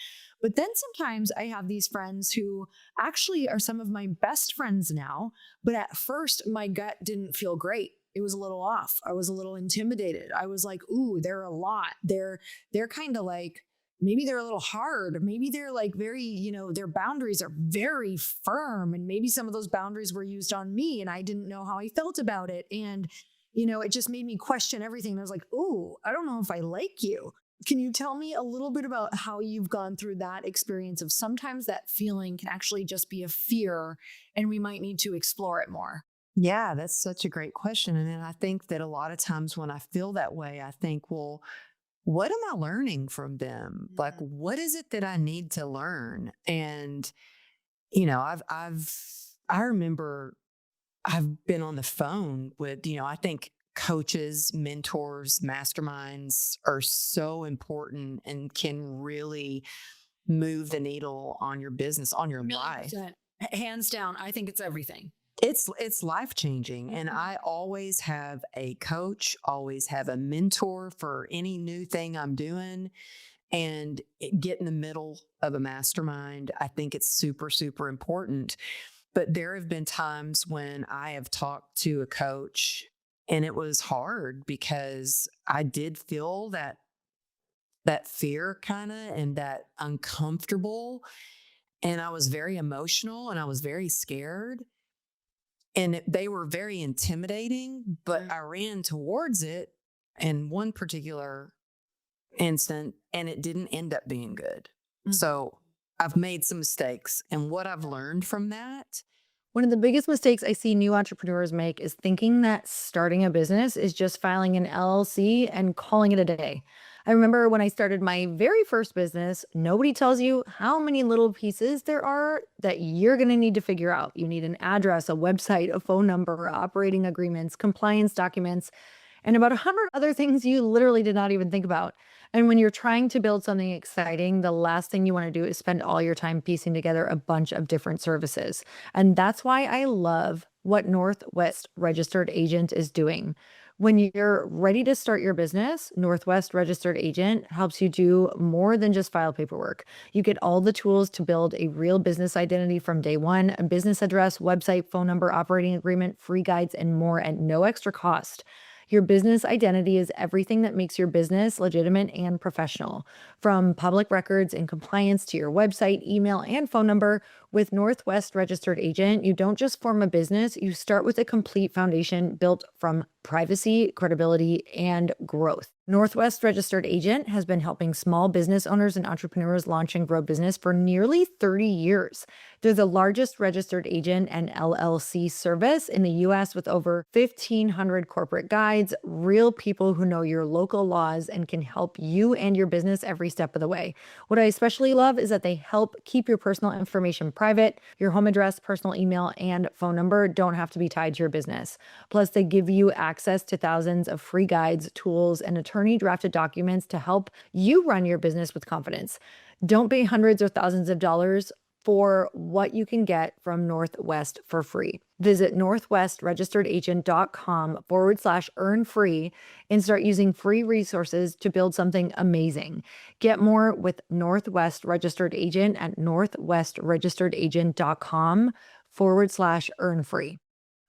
But then sometimes I have these friends who actually are some of my best friends now. But at first, my gut didn't feel great. It was a little off. I was a little intimidated. I was like, ooh, they're a lot. They're kind of like, maybe they're a little hard. Maybe they're like very, their boundaries are very firm. And maybe some of those boundaries were used on me and I didn't know how I felt about it. And, it just made me question everything. And I was like, ooh, I don't know if I like you. Can you tell me a little bit about how you've gone through that experience of sometimes that feeling can actually just be a fear and we might need to explore it more?
Yeah, that's such a great question. And then I think that a lot of times when I feel that way, I think, well, what am I learning from them? Like, what is it that I need to learn? And, I remember I've been on the phone with, I think coaches, mentors, masterminds are so important and can really move the needle on your business, on your life.
1,000,000%. Hands down, I think it's everything.
It's life changing. And I always have a coach, always have a mentor for any new thing I'm doing. And get in the middle of a mastermind. I think it's super, super important. But there have been times when I have talked to a coach and it was hard because I did feel that fear kind of and that uncomfortable. And I was very emotional and I was very scared. And they were very intimidating, but I ran towards it in one particular instant and it didn't end up being good. So I've made some mistakes. And what I've learned from that.
One of the biggest mistakes I see new entrepreneurs make is thinking that starting a business is just filing an LLC and calling it a day. I remember when I started my very first business, nobody tells you how many little pieces there are that you're going to need to figure out. You need an address, a website, a phone number, operating agreements, compliance documents, and about 100 other things you literally did not even think about. And when you're trying to build something exciting, the last thing you want to do is spend all your time piecing together a bunch of different services. And that's why I love what Northwest Registered Agent is doing. When you're ready to start your business, Northwest Registered Agent helps you do more than just file paperwork. You get all the tools to build a real business identity from day one: a business address, website, phone number, operating agreement, free guides, and more at no extra cost. Your business identity is everything that makes your business legitimate and professional. From public records and compliance to your website, email, and phone number, with Northwest Registered Agent, you don't just form a business, you start with a complete foundation built from privacy, credibility, and growth. Northwest Registered Agent has been helping small business owners and entrepreneurs launch and grow business for nearly 30 years. They're the largest registered agent and LLC service in the US with over 1,500 corporate guides, real people who know your local laws and can help you and your business every step of the way. What I especially love is that they help keep your personal information private. Your home address, personal email, and phone number don't have to be tied to your business. Plus, they give you access to thousands of free guides, tools, and attorney-drafted documents to help you run your business with confidence. Don't pay hundreds or thousands of dollars for what you can get from Northwest for free. Visit northwestregisteredagent.com/earn free and start using free resources to build something amazing. Get more with Northwest Registered Agent at northwestregisteredagent.com/earn free.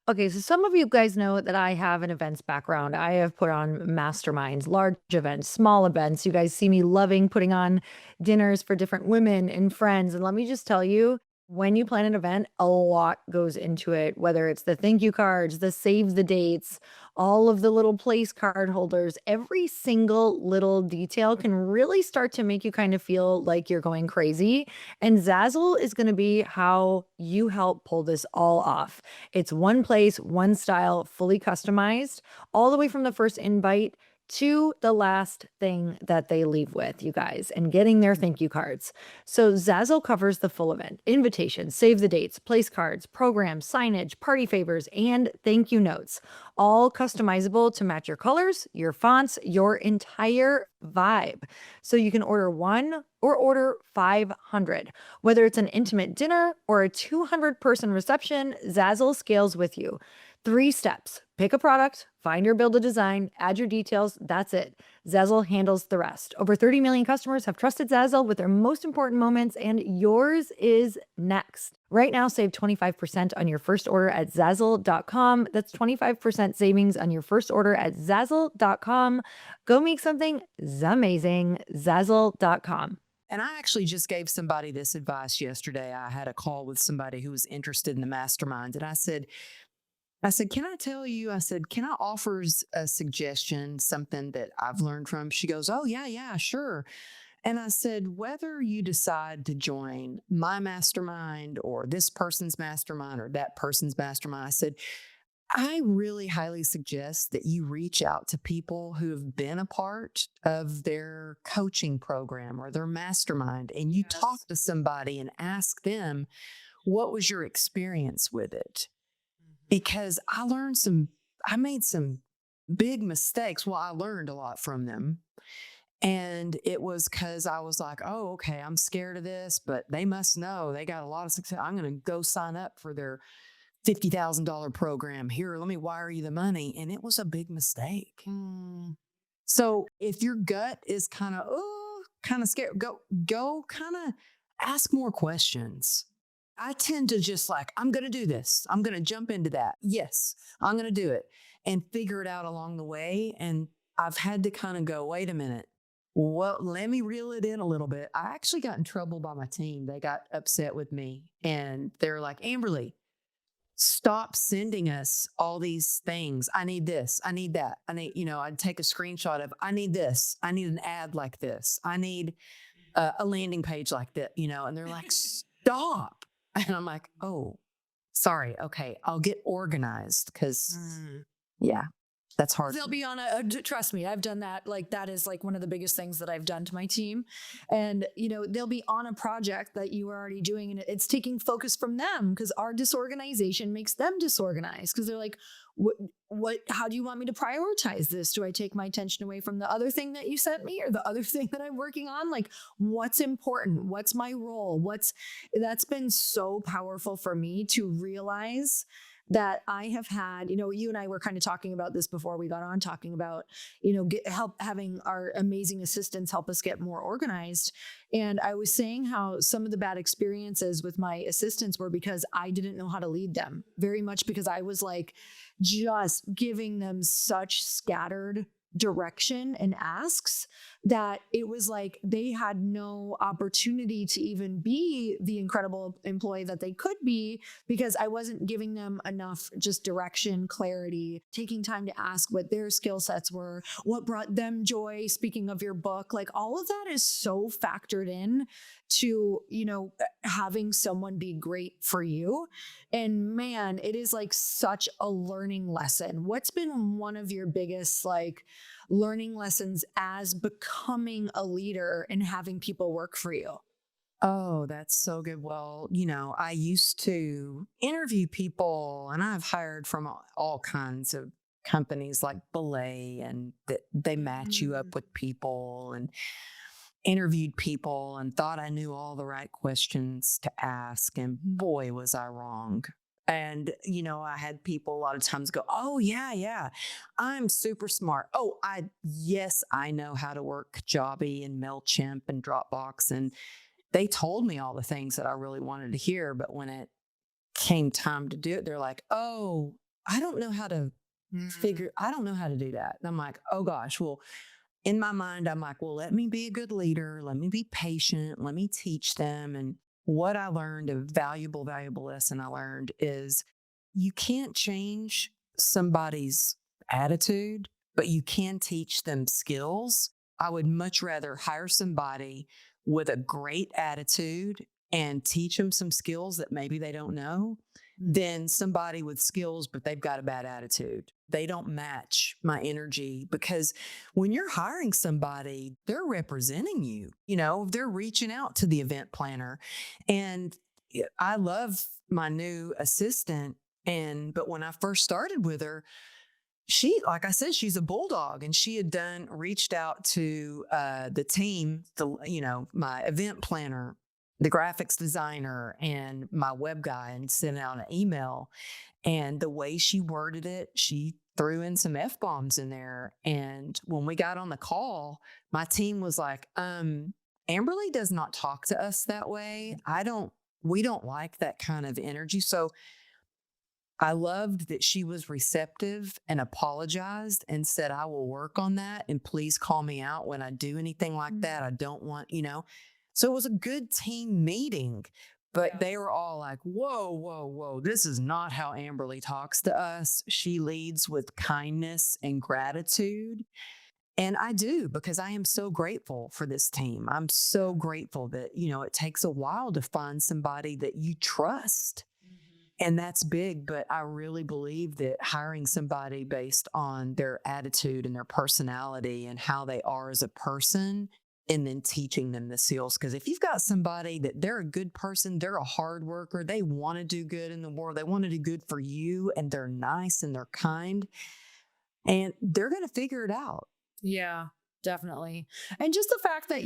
Okay, so some of you guys know that I have an events background. I have put on masterminds, large events, small events. You guys see me loving putting on dinners for different women and friends. And let me just tell you, when you plan an event, a lot goes into it, whether it's the thank you cards, the save the dates, all of the little place card holders, every single little detail can really start to make you kind of feel like you're going crazy. And Zazzle is going to be how you help pull this all off. It's one place, one style, fully customized, all the way from the first invite to the last thing that they leave with, you guys, and getting their thank you cards. So Zazzle covers the full event: invitations, save the dates, place cards, programs, signage, party favors, and thank you notes, all customizable to match your colors, your fonts, your entire vibe. So you can order one or order 500. Whether it's an intimate dinner or a 200-person reception, Zazzle scales with you. 3 steps: pick a product, find your build a design, add your details. That's it. Zazzle handles the rest. Over 30 million customers have trusted Zazzle with their most important moments, and yours is next. Right now, save 25% on your first order at Zazzle.com. That's 25% savings on your first order at Zazzle.com. Go make something amazing. Zazzle.com.
And I actually just gave somebody this advice yesterday. I had a call with somebody who was interested in the masterminds, and I said, can I tell you? I said, can I offer a suggestion, something that I've learned from? She goes, oh, yeah, sure. And I said, whether you decide to join my mastermind or this person's mastermind or that person's mastermind, I said, I really highly suggest that you reach out to people who have been a part of their coaching program or their mastermind, and you talk to somebody and ask them, what was your experience with it? Because I made some big mistakes. Well, I learned a lot from them. And it was because I was like, oh, okay, I'm scared of this, but they must know they got a lot of success. I'm going to go sign up for their $50,000 program. Here, let me wire you the money. And it was a big mistake. So if your gut is kind of scared, go kind of ask more questions. I tend to just like, I'm going to do this. I'm going to jump into that. Yes, I'm going to do it and figure it out along the way. And I've had to kind of go, wait a minute. Well, let me reel it in a little bit. I actually got in trouble by my team. They got upset with me and they're like, Amberly, stop sending us all these things. I need this. I need that. I'd take a screenshot of, I need this. I need an ad like this. I need a landing page like that, and they're like, stop. And I'm like, oh, sorry. Okay. I'll get organized because, yeah, that's hard.
They'll be on trust me, I've done that. Like, that is like one of the biggest things that I've done to my team. And, they'll be on a project that you are already doing and it's taking focus from them because our disorganization makes them disorganized because they're like, how do you want me to prioritize this? Do I take my attention away from the other thing that you sent me or the other thing that I'm working on? Like, what's important? What's my role? That's been so powerful for me to realize that I have had, you and I were kind of talking about this before we got on, talking about, having our amazing assistants help us get more organized. And I was saying how some of the bad experiences with my assistants were because I didn't know how to lead them, very much because I was like just giving them such scattered direction and asks that it was like they had no opportunity to even be the incredible employee that they could be because I wasn't giving them enough just direction, clarity, taking time to ask what their skill sets were, what brought them joy. Speaking of your book, like all of that is so factored in to, having someone be great for you. And man, it is like such a learning lesson. What's been one of your biggest learning lessons as becoming a leader and having people work for you?
Oh, that's so good. Well, I used to interview people and I've hired from all kinds of companies like Belay and they match you up with people and interviewed people and thought I knew all the right questions to ask. And boy, was I wrong. And, I had people a lot of times go, oh, yeah, yeah, I'm super smart. Oh, yes, I know how to work Kajabi and MailChimp and Dropbox. And they told me all the things that I really wanted to hear. But when it came time to do it, they're like, oh, I don't know how to I don't know how to do that. And I'm like, oh gosh, well, in my mind, I'm like, well, let me be a good leader. Let me be patient. Let me teach them. And what I learned, a valuable, valuable lesson I learned is you can't change somebody's attitude, but you can teach them skills. I would much rather hire somebody with a great attitude and teach them some skills that maybe they don't know than somebody with skills, but they've got a bad attitude. They don't match my energy because when you're hiring somebody, they're representing you. They're reaching out to the event planner. And I love my new assistant. But when I first started with her, she, like I said, she's a bulldog, and she had reached out to the team, my event planner, the graphics designer, and my web guy, and sent out an email. And the way she worded it, she threw in some F-bombs in there. And when we got on the call, my team was like, Amberly does not talk to us that way. We don't like that kind of energy. So I loved that she was receptive and apologized and said, I will work on that. And please call me out when I do anything like that. I don't want, So it was a good team meeting, but they were all like, whoa, whoa, whoa. This is not how Amberly talks to us. She leads with kindness and gratitude. And I do, because I am so grateful for this team. I'm so grateful that, it takes a while to find somebody that you trust. And that's big, but I really believe that hiring somebody based on their attitude and their personality and how they are as a person, and then teaching them the skills. Because if you've got somebody that they're a good person, they're a hard worker, they want to do good in the world, they want to do good for you, and they're nice and they're kind, and they're going to figure it out.
Yeah. Definitely. And just the fact that,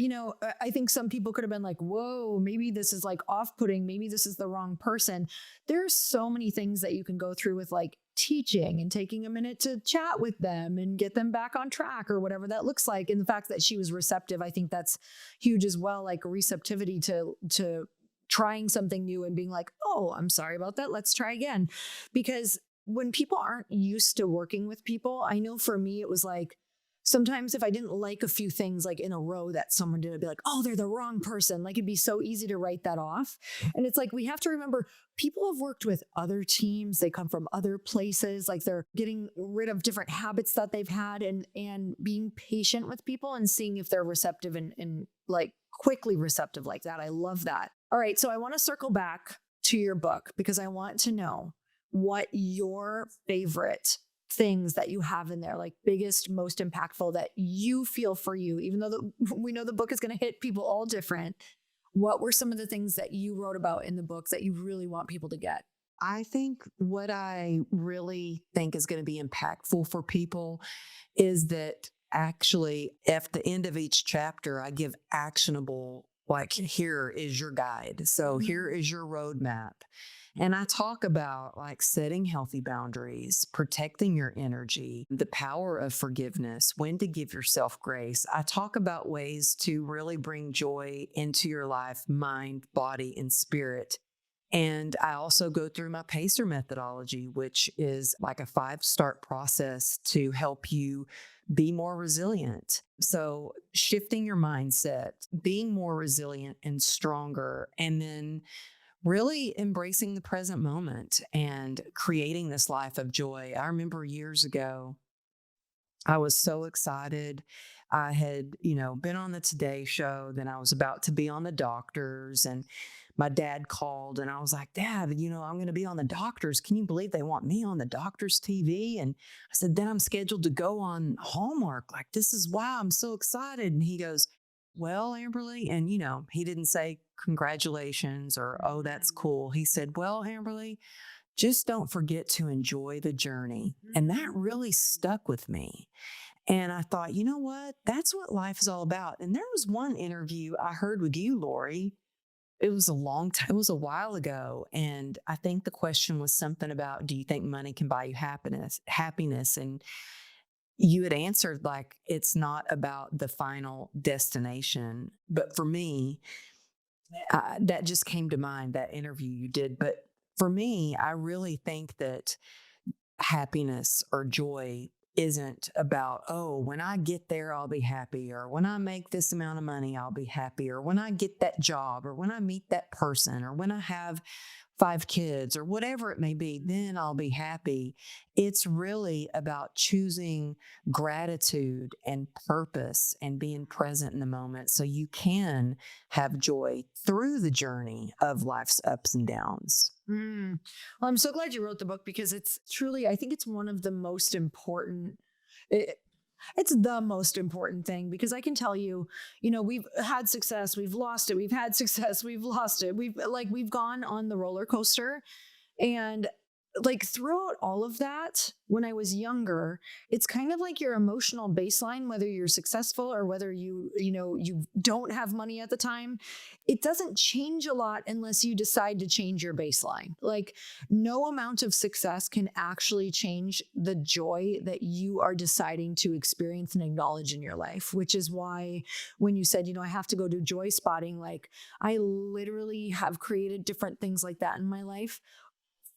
I think some people could have been like, whoa, maybe this is like off-putting. Maybe this is the wrong person. There's so many things that you can go through with like teaching and taking a minute to chat with them and get them back on track or whatever that looks like. And the fact that she was receptive, I think that's huge as well. Like receptivity to trying something new and being like, oh, I'm sorry about that. Let's try again. Because when people aren't used to working with people, I know for me, it was like, sometimes if I didn't like a few things like in a row that someone did, I'd be like, oh, they're the wrong person. Like it'd be so easy to write that off. And it's like, we have to remember people have worked with other teams. They come from other places. Like they're getting rid of different habits that they've had and being patient with people and seeing if they're receptive and like quickly receptive like that. I love that. All right. So I want to circle back to your book because I want to know what your favorite things that you have in there, like biggest, most impactful that you feel for you, even though we know the book is going to hit people all different. What were some of the things that you wrote about in the book that you really want people to get?
I think what I really think is going to be impactful for people is that actually at the end of each chapter, I give actionable, like here is your guide. So here is your roadmap. And I talk about like setting healthy boundaries, protecting your energy, the power of forgiveness, when to give yourself grace. I talk about ways to really bring joy into your life, mind, body, and spirit. And I also go through my PACER methodology, which is like a 5-start process to help you be more resilient. So shifting your mindset, being more resilient and stronger, and then really embracing the present moment and creating this life of joy. I remember years ago, I was so excited. I had, been on the Today Show, then I was about to be on the Doctors, and my dad called and I was like, Dad, I'm going to be on the Doctors. Can you believe they want me on the Doctors TV? And I said, then I'm scheduled to go on Hallmark. Like, this is wow, I'm so excited. And he goes, well, Amberly, and he didn't say congratulations or, oh, that's cool. He said, well, Amberly, just don't forget to enjoy the journey. And that really stuck with me. And I thought, you know what? That's what life is all about. And there was one interview I heard with you, Lori, it was a long time, it was a while ago. And I think the question was something about, do you think money can buy you happiness? And you had answered like, it's not about the final destination. But for me, that just came to mind, that interview you did. But for me, I really think that happiness or joy isn't about, oh, when I get there, I'll be happy, or when I make this amount of money, I'll be happy, or when I get that job, or when I meet that person, or when I have 5 kids, or whatever it may be, then I'll be happy. It's really about choosing gratitude and purpose and being present in the moment so you can have joy through the journey of life's ups and downs.
Well, I'm so glad you wrote the book because it's truly, I think it's one of the most important. It's the most important thing because I can tell you, we've had success, we've lost it, we've had success, we've lost it. We've gone on the roller coaster. And like throughout all of that, when I was younger, it's kind of like your emotional baseline, whether you're successful or whether you don't have money at the time, it doesn't change a lot unless you decide to change your baseline. Like no amount of success can actually change the joy that you are deciding to experience and acknowledge in your life, which is why when you said, I have to go do joy spotting, like I literally have created different things like that in my life.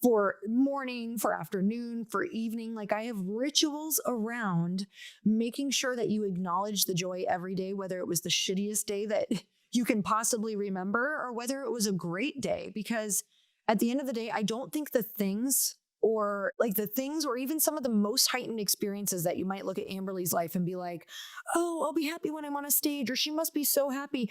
For morning, for afternoon, for evening. Like I have rituals around making sure that you acknowledge the joy every day, whether it was the shittiest day that you can possibly remember or whether it was a great day. Because at the end of the day, I don't think the things or even some of the most heightened experiences that you might look at Amberly's life and be like, oh, I'll be happy when I'm on a stage, or she must be so happy.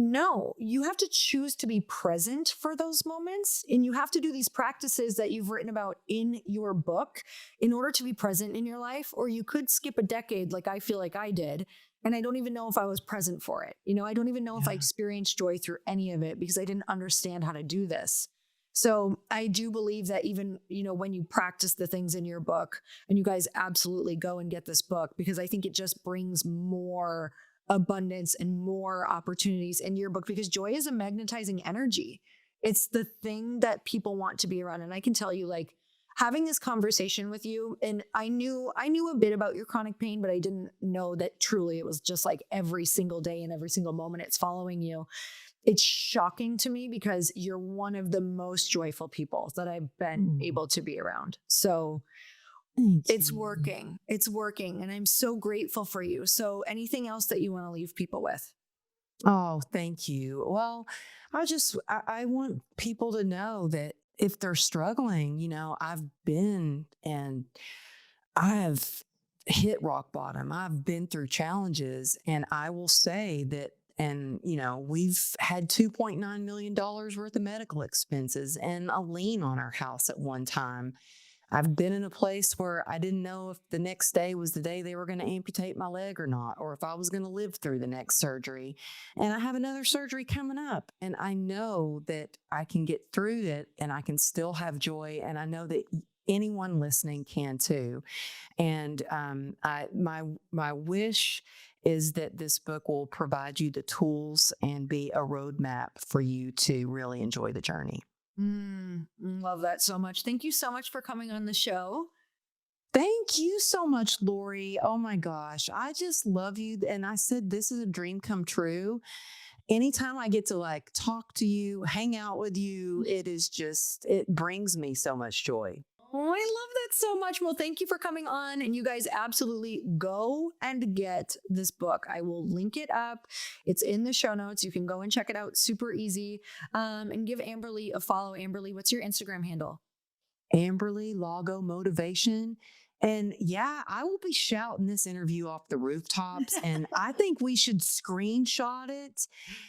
No, you have to choose to be present for those moments. And you have to do these practices that you've written about in your book in order to be present in your life. Or you could skip a decade like I feel like I did. And I don't even know if I was present for it. I don't even know if I experienced joy through any of it because I didn't understand how to do this. So I do believe that even, when you practice the things in your book, and you guys absolutely go and get this book because I think it just brings more abundance and more opportunities in your book because joy is a magnetizing energy. It's the thing that people want to be around. And I can tell you, like having this conversation with you, and I knew a bit about your chronic pain, but I didn't know that truly it was just like every single day and every single moment it's following you. It's shocking to me because you're one of the most joyful people that I've been able to be around. So it's working. It's working. And I'm so grateful for you. So anything else that you want to leave people with?
Oh, thank you. Well, I want people to know that if they're struggling, I've been and I have hit rock bottom. I've been through challenges, and I will say that, and, we've had $2.9 million worth of medical expenses and a lien on our house at one time. I've been in a place where I didn't know if the next day was the day they were going to amputate my leg or not, or if I was going to live through the next surgery. And I have another surgery coming up, and I know that I can get through it and I can still have joy. And I know that anyone listening can too. And my wish is that this book will provide you the tools and be a roadmap for you to really enjoy the journey.
Love that so much. Thank you so much for coming on the show.
Thank you so much, Lori. Oh my gosh. I just love you. And I said, this is a dream come true. Anytime I get to like talk to you, hang out with you, it brings me so much joy.
Oh, I love that so much. Well, thank you for coming on. And you guys absolutely go and get this book. I will link it up. It's in the show notes. You can go and check it out. Super easy. And give Amberly a follow. Amberly, what's your Instagram handle?
Amberly Lago Motivation. And yeah, I will be shouting this interview off the rooftops. And I think we should screenshot it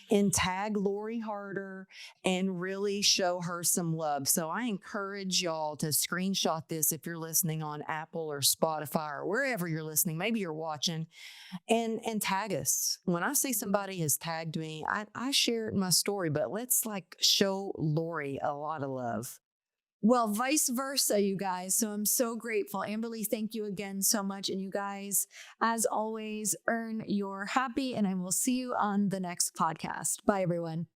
and tag Lori Harder and really show her some love. So I encourage y'all to screenshot this if you're listening on Apple or Spotify or wherever you're listening. Maybe you're watching, and tag us. When I see somebody has tagged me, I share it in my story, but let's like show Lori a lot of love.
Well, vice versa, you guys. So I'm so grateful. Amberly, thank you again so much. And you guys, as always, earn your happy, and I will see you on the next podcast. Bye, everyone.